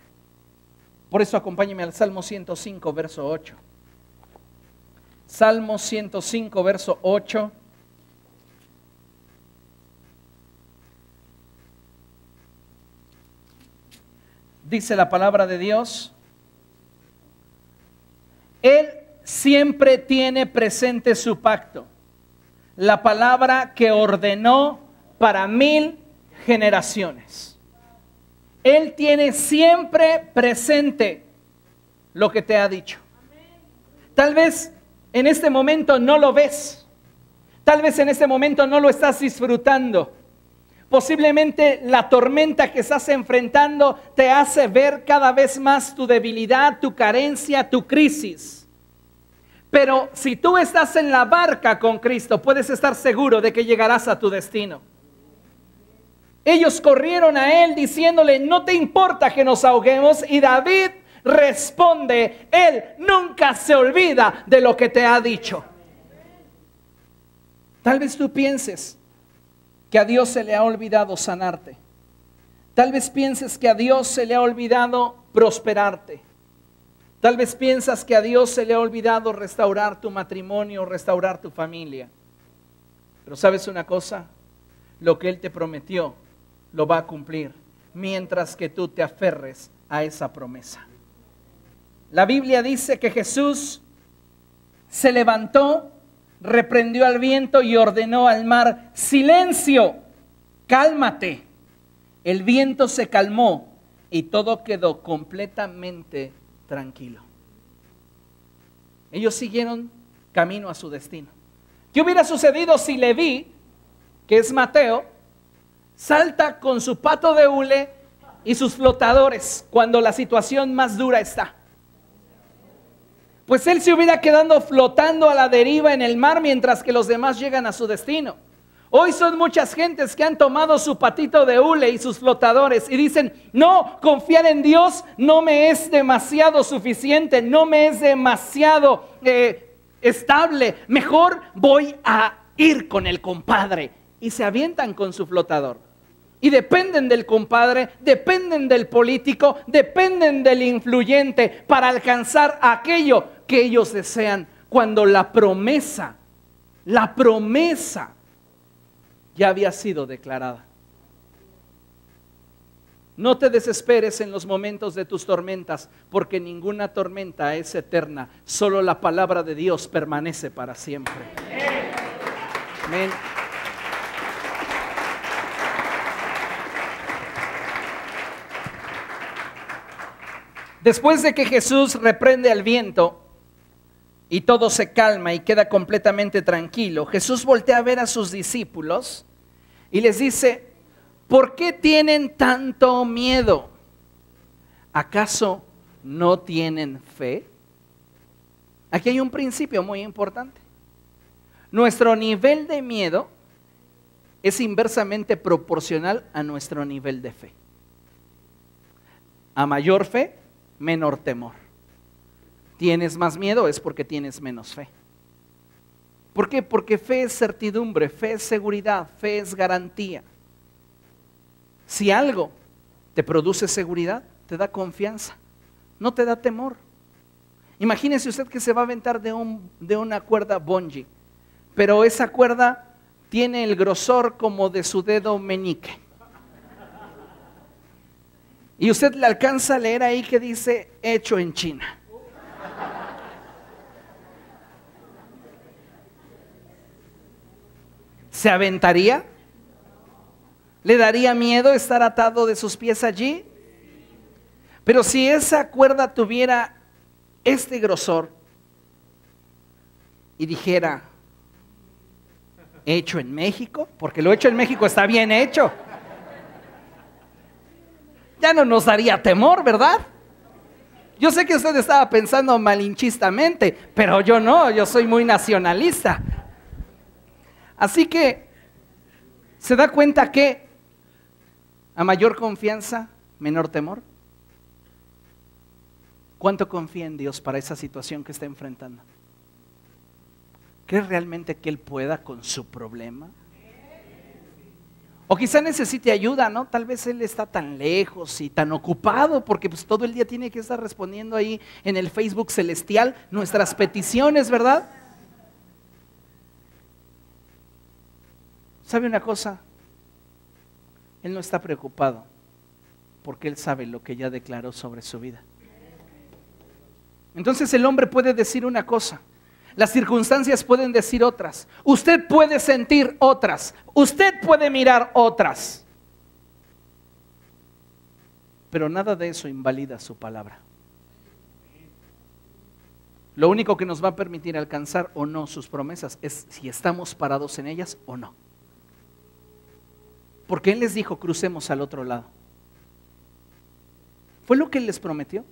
S1: Por eso acompáñeme al Salmo 105, verso 8. Salmo 105, verso 8. Dice la palabra de Dios: Él siempre tiene presente su pacto, la palabra que ordenó para 1000 generaciones. Él tiene siempre presente lo que te ha dicho. Tal vez en este momento no lo ves, tal vez en este momento no lo estás disfrutando. Posiblemente la tormenta que estás enfrentando te hace ver cada vez más tu debilidad, tu carencia, tu crisis. Pero si tú estás en la barca con Cristo, puedes estar seguro de que llegarás a tu destino. Ellos corrieron a Él diciéndole, no te importa que nos ahoguemos. Y David responde, Él nunca se olvida de lo que te ha dicho. Tal vez tú pienses que a Dios se le ha olvidado sanarte. Tal vez pienses que a Dios se le ha olvidado prosperarte. Tal vez piensas que a Dios se le ha olvidado restaurar tu matrimonio, restaurar tu familia. Pero ¿sabes una cosa? Lo que Él te prometió, lo va a cumplir, mientras que tú te aferres a esa promesa. La Biblia dice que Jesús se levantó, reprendió al viento y ordenó al mar, silencio, cálmate. El viento se calmó y todo quedó completamente tranquilo. Ellos siguieron camino a su destino. ¿Qué hubiera sucedido si Leví, que es Mateo, salta con su pato de hule y sus flotadores cuando la situación más dura está? Pues él se hubiera quedado flotando a la deriva en el mar mientras que los demás llegan a su destino. Hoy son muchas gentes que han tomado su patito de hule y sus flotadores y dicen, no, confiar en Dios no me es demasiado suficiente, no me es demasiado estable, mejor voy a ir con el compadre. Y se avientan con su flotador. Y dependen del compadre, dependen del político, dependen del influyente para alcanzar aquello que ellos desean, cuando la promesa ya había sido declarada. No te desesperes en los momentos de tus tormentas, porque ninguna tormenta es eterna. Solo la palabra de Dios permanece para siempre. Amén. Después de que Jesús reprende al viento y todo se calma y queda completamente tranquilo, Jesús voltea a ver a sus discípulos y les dice, ¿por qué tienen tanto miedo? ¿Acaso no tienen fe? Aquí hay un principio muy importante. Nuestro nivel de miedo es inversamente proporcional a nuestro nivel de fe. A mayor fe, menor temor. ¿Tienes más miedo? Es porque tienes menos fe. ¿Por qué? Porque fe es certidumbre, fe es seguridad, fe es garantía. Si algo te produce seguridad, te da confianza, no te da temor. Imagínese usted que se va a aventar de una cuerda bungee, pero esa cuerda tiene el grosor como de su dedo meñique. Y usted le alcanza a leer ahí que dice, hecho en China. ¿Se aventaría? ¿Le daría miedo estar atado de sus pies allí? Pero si esa cuerda tuviera este grosor y dijera, hecho en México, porque lo hecho en México está bien hecho, ya no nos daría temor, ¿verdad? Yo sé que usted estaba pensando malinchistamente, pero yo no, yo soy muy nacionalista. Así que, ¿se da cuenta que a mayor confianza, menor temor? ¿Cuánto confía en Dios para esa situación que está enfrentando? ¿Cree realmente que Él pueda con su problema? O quizá necesite ayuda, ¿no? Tal vez Él está tan lejos y tan ocupado porque pues todo el día tiene que estar respondiendo ahí en el Facebook celestial nuestras peticiones, ¿verdad? ¿Sabe una cosa? Él no está preocupado porque Él sabe lo que ya declaró sobre su vida. Entonces el hombre puede decir una cosa, las circunstancias pueden decir otras, usted puede sentir otras, usted puede mirar otras, pero nada de eso invalida su palabra. Lo único que nos va a permitir alcanzar o no sus promesas es si estamos parados en ellas o no. Porque Él les dijo, crucemos al otro lado. ¿Fue lo que Él les prometió?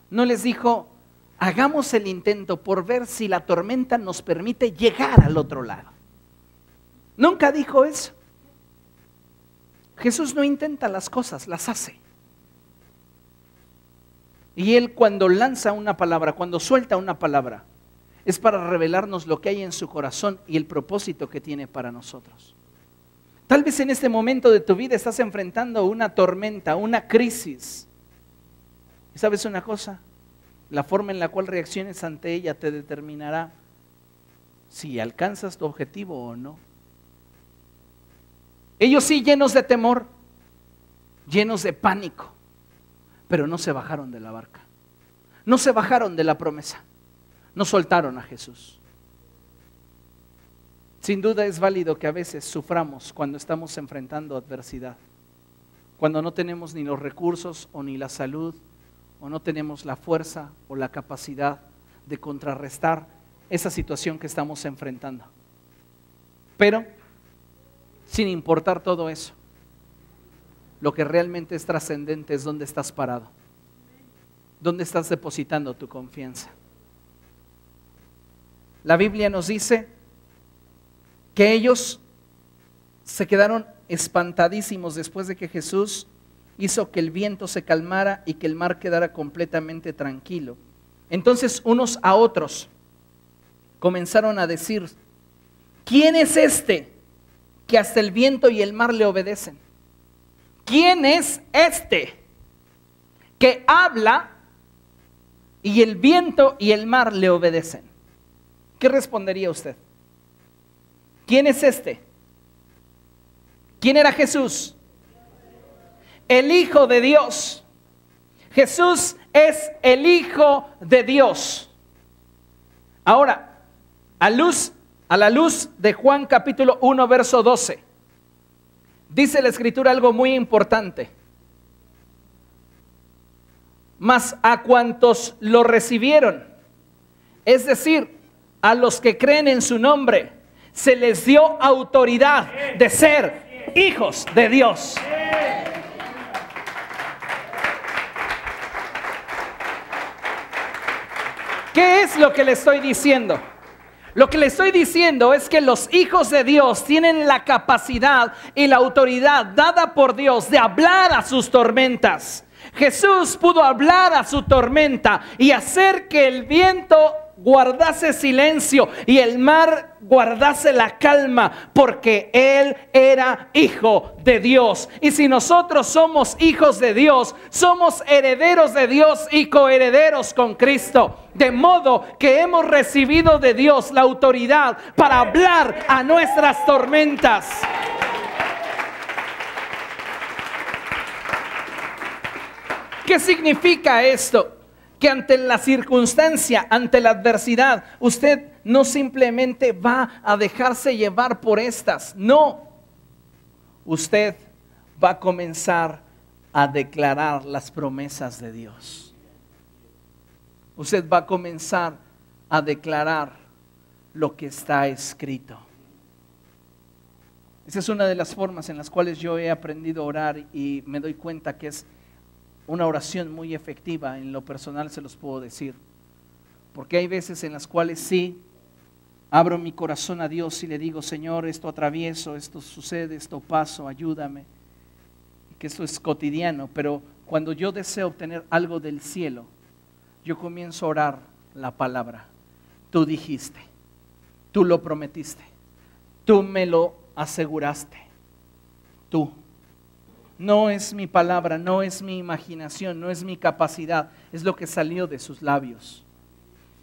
S1: No les dijo, hagamos el intento por ver si la tormenta nos permite llegar al otro lado. Nunca dijo eso. Jesús no intenta las cosas, las hace. Y Él cuando lanza una palabra, cuando suelta una palabra, es para revelarnos lo que hay en su corazón y el propósito que tiene para nosotros. Tal vez en este momento de tu vida estás enfrentando una tormenta, una crisis. ¿Y sabes una cosa? La forma en la cual reacciones ante ella te determinará si alcanzas tu objetivo o no. Ellos sí, llenos de temor, llenos de pánico, pero no se bajaron de la barca. No se bajaron de la promesa. No soltaron a Jesús. Sin duda es válido que a veces suframos cuando estamos enfrentando adversidad, cuando no tenemos ni los recursos o ni la salud, o no tenemos la fuerza o la capacidad de contrarrestar esa situación que estamos enfrentando. Pero, sin importar todo eso, lo que realmente es trascendente es dónde estás parado, dónde estás depositando tu confianza. La Biblia nos dice que ellos se quedaron espantadísimos después de que Jesús hizo que el viento se calmara y que el mar quedara completamente tranquilo. Entonces unos a otros comenzaron a decir, ¿quién es este que hasta el viento y el mar le obedecen? ¿Quién es este que habla y el viento y el mar le obedecen? ¿Qué respondería usted? ¿Quién es este? ¿Quién era Jesús? El Hijo de Dios. Jesús es el Hijo de Dios. Ahora, a la luz de Juan capítulo 1, verso 12, dice la Escritura algo muy importante. Mas a cuantos lo recibieron, es decir, a los que creen en su nombre, se les dio autoridad de ser hijos de Dios. ¿Qué es lo que le estoy diciendo? Lo que le estoy diciendo es que los hijos de Dios tienen la capacidad y la autoridad dada por Dios de hablar a sus tormentas. Jesús pudo hablar a su tormenta y hacer que el viento guardase silencio y el mar guardase la calma, porque Él era hijo de Dios. Y si nosotros somos hijos de Dios, somos herederos de Dios y coherederos con Cristo. De modo que hemos recibido de Dios la autoridad para hablar a nuestras tormentas. ¿Qué significa esto? Que ante la circunstancia, ante la adversidad, usted no simplemente va a dejarse llevar por estas, no. Usted va a comenzar a declarar las promesas de Dios. Usted va a comenzar a declarar lo que está escrito. Esa es una de las formas en las cuales yo he aprendido a orar y me doy cuenta que es una oración muy efectiva. En lo personal se los puedo decir. Porque hay veces en las cuales sí, abro mi corazón a Dios y le digo, Señor, esto atravieso, esto sucede, esto paso, ayúdame. Que esto es cotidiano, pero cuando yo deseo obtener algo del cielo, yo comienzo a orar la palabra. Tú dijiste, tú lo prometiste, tú me lo aseguraste, tú. No es mi palabra, no es mi imaginación, no es mi capacidad, es lo que salió de sus labios.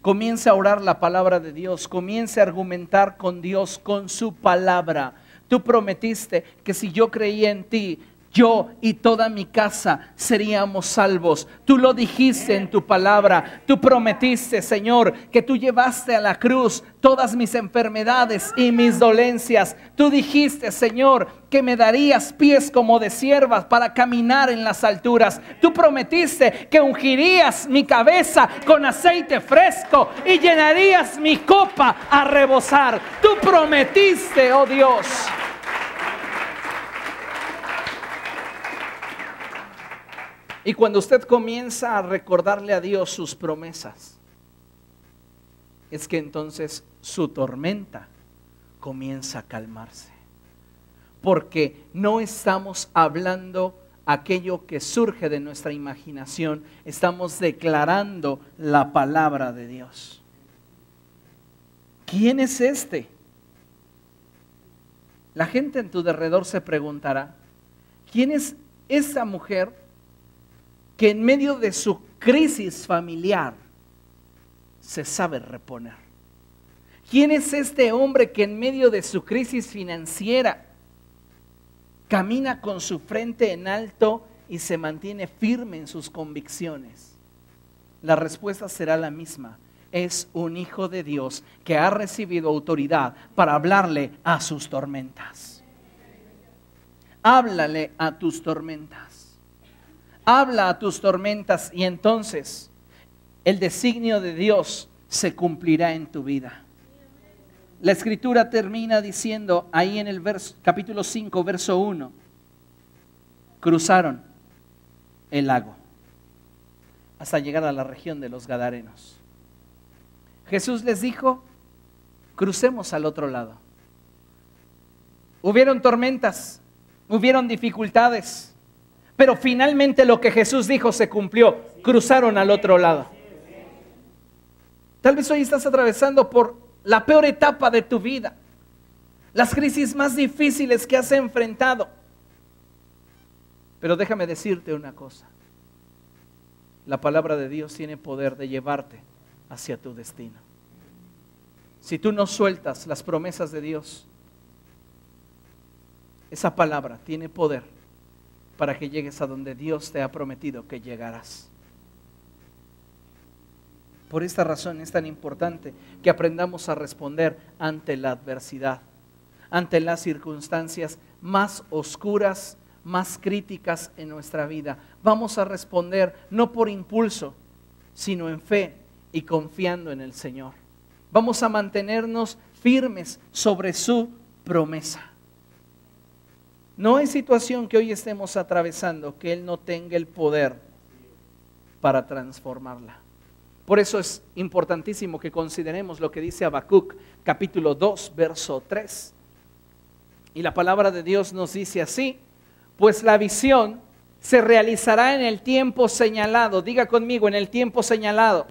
S1: Comience a orar la palabra de Dios, comience a argumentar con Dios, con su palabra. Tú prometiste que si yo creía en ti, yo y toda mi casa seríamos salvos. Tú lo dijiste en tu palabra. Tú prometiste, Señor, que tú llevaste a la cruz todas mis enfermedades y mis dolencias. Tú dijiste, Señor, que me darías pies como de siervas para caminar en las alturas. Tú prometiste que ungirías mi cabeza con aceite fresco y llenarías mi copa a rebosar. Tú prometiste, oh Dios. Y cuando usted comienza a recordarle a Dios sus promesas, es que entonces su tormenta comienza a calmarse. Porque no estamos hablando aquello que surge de nuestra imaginación, estamos declarando la palabra de Dios. ¿Quién es este? La gente en tu derredor se preguntará, ¿quién es esa mujer que en medio de su crisis familiar se sabe reponer? ¿Quién es este hombre que en medio de su crisis financiera camina con su frente en alto y se mantiene firme en sus convicciones? La respuesta será la misma. Es un hijo de Dios que ha recibido autoridad para hablarle a sus tormentas. Háblale a tus tormentas. Habla a tus tormentas y entonces el designio de Dios se cumplirá en tu vida. La escritura termina diciendo ahí en el capítulo 5, verso 1, cruzaron el lago hasta llegar a la región de los Gadarenos. Jesús les dijo, crucemos al otro lado. Hubieron tormentas, hubieron dificultades, pero finalmente lo que Jesús dijo se cumplió. Cruzaron al otro lado. Tal vez hoy estás atravesando por la peor etapa de tu vida, las crisis más difíciles que has enfrentado. Pero déjame decirte una cosa. La palabra de Dios tiene poder de llevarte hacia tu destino. Si tú no sueltas las promesas de Dios, esa palabra tiene poder para que llegues a donde Dios te ha prometido que llegarás. Por esta razón es tan importante que aprendamos a responder ante la adversidad, ante las circunstancias más oscuras, más críticas en nuestra vida. Vamos a responder no por impulso, sino en fe y confiando en el Señor. Vamos a mantenernos firmes sobre su promesa. No hay situación que hoy estemos atravesando que Él no tenga el poder para transformarla. Por eso es importantísimo que consideremos lo que dice Habacuc, capítulo 2, verso 3. Y la palabra de Dios nos dice así, pues la visión se realizará en el tiempo señalado. Diga conmigo, en el tiempo señalado.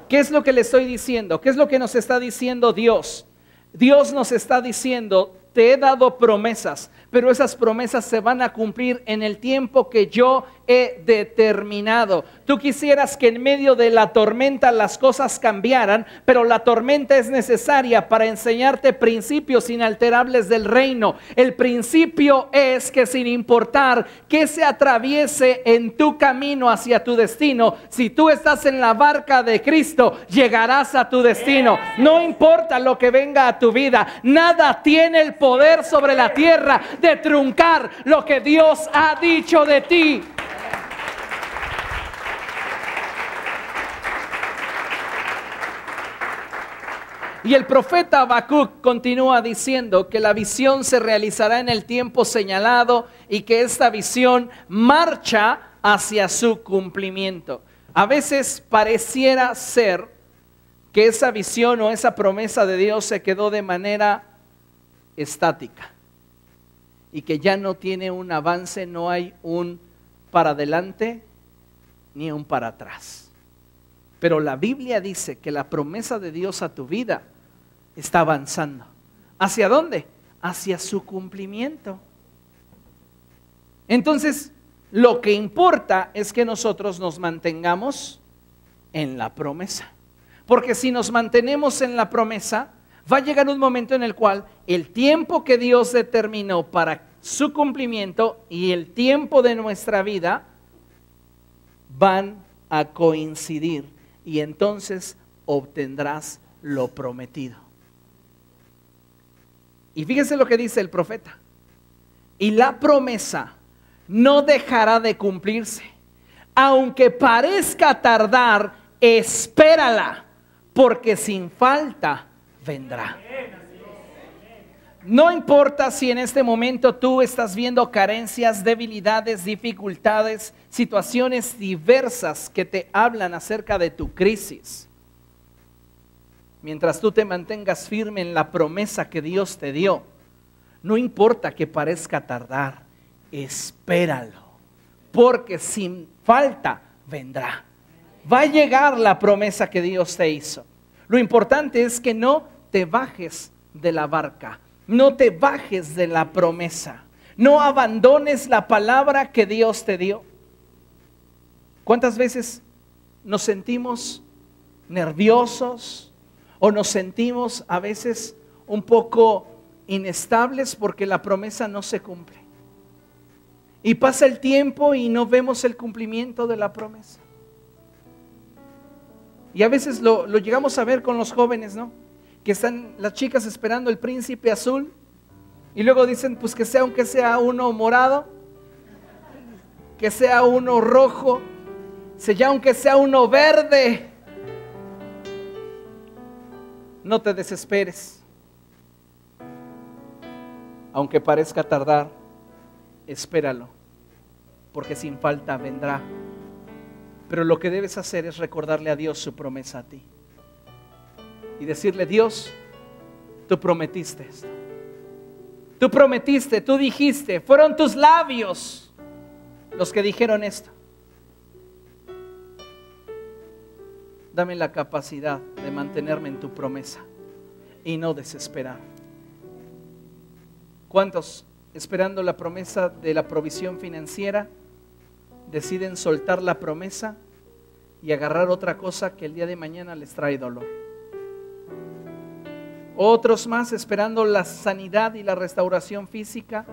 S1: ¿Qué es lo que le estoy diciendo? ¿Qué es lo que nos está diciendo Dios? Dios nos está diciendo, te he dado promesas, pero esas promesas se van a cumplir en el tiempo que yo he determinado. Tú quisieras que en medio de la tormenta las cosas cambiaran, pero la tormenta es necesaria para enseñarte principios inalterables del reino. El principio es que sin importar qué se atraviese en tu camino hacia tu destino, si tú estás en la barca de Cristo, llegarás a tu destino. No importa lo que venga a tu vida, nada tiene el poder sobre la tierra de truncar lo que Dios ha dicho de ti. Y el profeta Habacuc continúa diciendo que la visión se realizará en el tiempo señalado y que esta visión marcha hacia su cumplimiento. A veces pareciera ser que esa visión o esa promesa de Dios se quedó de manera estática y que ya no tiene un avance, no hay un para adelante ni un para atrás. Pero la Biblia dice que la promesa de Dios a tu vida está avanzando. ¿Hacia dónde? Hacia su cumplimiento. Entonces, lo que importa es que nosotros nos mantengamos en la promesa. Porque si nos mantenemos en la promesa, va a llegar un momento en el cual el tiempo que Dios determinó para su cumplimiento y el tiempo de nuestra vida van a coincidir y entonces obtendrás lo prometido. Y fíjense lo que dice el profeta: y la promesa no dejará de cumplirse, aunque parezca tardar, espérala, porque sin falta vendrá. No importa si en este momento tú estás viendo carencias, debilidades, dificultades, situaciones diversas que te hablan acerca de tu crisis. Mientras tú te mantengas firme en la promesa que Dios te dio, no importa que parezca tardar, espéralo, porque sin falta vendrá. Va a llegar la promesa que Dios te hizo. Lo importante es que no te bajes de la barca, no te bajes de la promesa, no abandones la palabra que Dios te dio. ¿Cuántas veces nos sentimos nerviosos o nos sentimos a veces un poco inestables porque la promesa no se cumple? Y pasa el tiempo y no vemos el cumplimiento de la promesa. Y a veces lo llegamos a ver con los jóvenes, ¿no? Que están las chicas esperando el príncipe azul y luego dicen, pues que sea, aunque sea uno morado, que sea uno rojo, ya aunque sea uno verde. No te desesperes. Aunque parezca tardar, espéralo, porque sin falta vendrá. Pero lo que debes hacer es recordarle a Dios su promesa a ti. Y decirle: Dios, tú prometiste esto. Tú prometiste, tú dijiste, fueron tus labios los que dijeron esto. Dame la capacidad de mantenerme en tu promesa y no desesperar. ¿Cuántos, esperando la promesa de la provisión financiera, deciden soltar la promesa y agarrar otra cosa que el día de mañana les trae dolor? Otros más esperando la sanidad y la restauración física,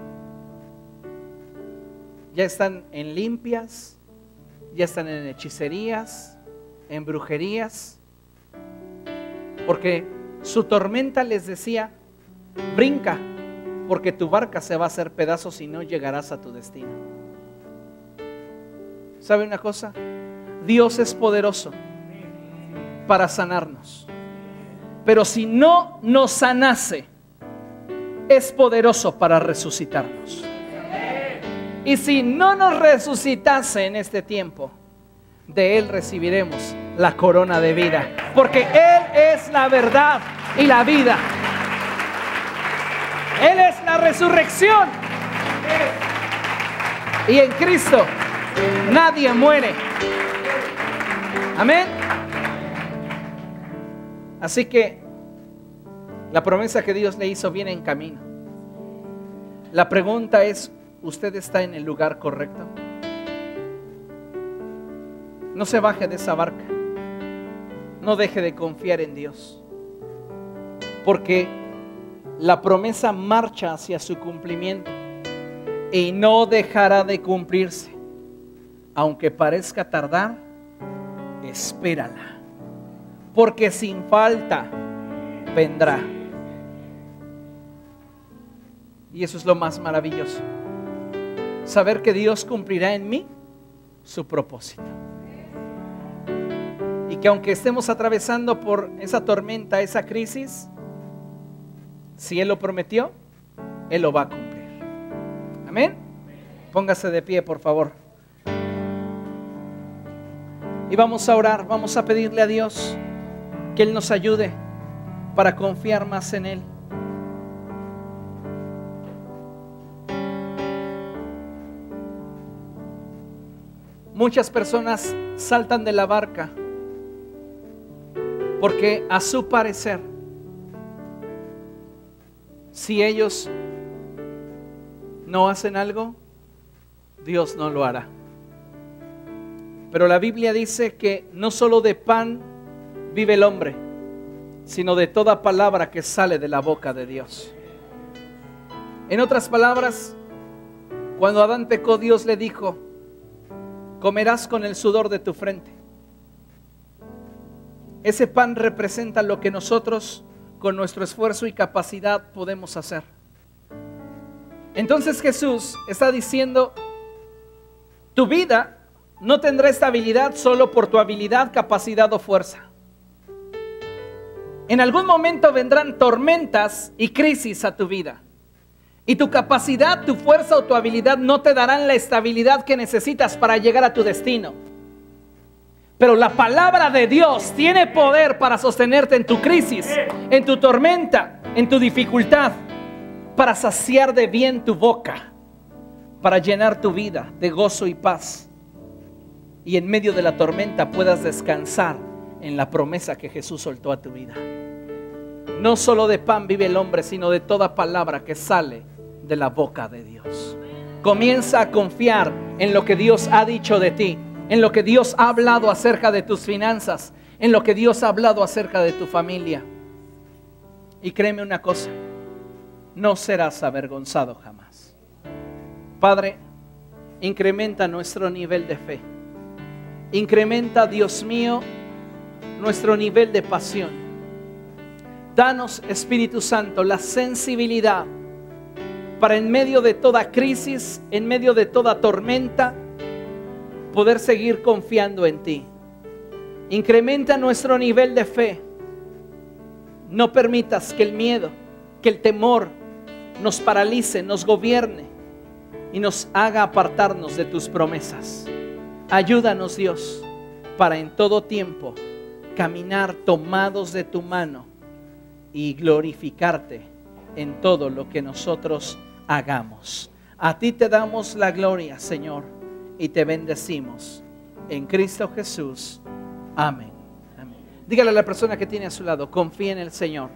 S1: ya están en limpias, ya están en hechicerías, en brujerías, porque su tormenta les decía: brinca, porque tu barca se va a hacer pedazos y no llegarás a tu destino. ¿Sabe una cosa? Dios es poderoso para sanarnos, pero si no nos sanase, es poderoso para resucitarnos. Y si no nos resucitase en este tiempo, de Él recibiremos la corona de vida, porque Él es la verdad y la vida. Él es la resurrección. Y en Cristo nadie muere. Amén. Así que la promesa que Dios le hizo viene en camino. La pregunta es: ¿usted está en el lugar correcto? no se baje de esa barca. No deje de confiar en Dios, porque la promesa marcha hacia su cumplimiento y no dejará de cumplirse. Aunque parezca tardar, espérala, porque sin falta vendrá. Y eso es lo más maravilloso, saber que Dios cumplirá en mí su propósito. Y que aunque estemos atravesando por esa tormenta, esa crisis, si Él lo prometió, Él lo va a cumplir. Amén. Póngase de pie, por favor. Y vamos a orar, vamos a pedirle a Dios que Él nos ayude para confiar más en Él. Muchas personas saltan de la barca porque a su parecer, si ellos no hacen algo, Dios no lo hará. Pero la Biblia dice que no solo de pan vive el hombre, sino de toda palabra que sale de la boca de Dios. En otras palabras, cuando Adán pecó, Dios le dijo: comerás con el sudor de tu frente. Ese pan representa lo que nosotros con nuestro esfuerzo y capacidad podemos hacer. Entonces Jesús está diciendo: tu vida no tendrá estabilidad solo por tu habilidad, capacidad o fuerza. En algún momento vendrán tormentas y crisis a tu vida. Y tu capacidad, tu fuerza o tu habilidad no te darán la estabilidad que necesitas para llegar a tu destino. Pero la palabra de Dios tiene poder para sostenerte en tu crisis, en tu tormenta, en tu dificultad, para saciar de bien tu boca, para llenar tu vida de gozo y paz. Y en medio de la tormenta puedas descansar en la promesa que Jesús soltó a tu vida. No solo de pan vive el hombre, sino de toda palabra que sale de la boca de Dios. Comienza a confiar en lo que Dios ha dicho de ti, en lo que Dios ha hablado acerca de tus finanzas, en lo que Dios ha hablado acerca de tu familia. Y créeme una cosa, no serás avergonzado jamás. Padre, incrementa nuestro nivel de fe. Incrementa, Dios mío, nuestro nivel de pasión. Danos, Espíritu Santo, la sensibilidad para en medio de toda crisis, en medio de toda tormenta, poder seguir confiando en ti. Incrementa nuestro nivel de fe. No permitas que el miedo, que el temor nos paralice, nos gobierne y nos haga apartarnos de tus promesas. Ayúdanos, Dios, para en todo tiempo caminar tomados de tu mano y glorificarte en todo lo que nosotros hagamos. A ti te damos la gloria, Señor, y te bendecimos en Cristo Jesús. Amén. Amén. Dígale a la persona que tiene a su lado: confía en el Señor.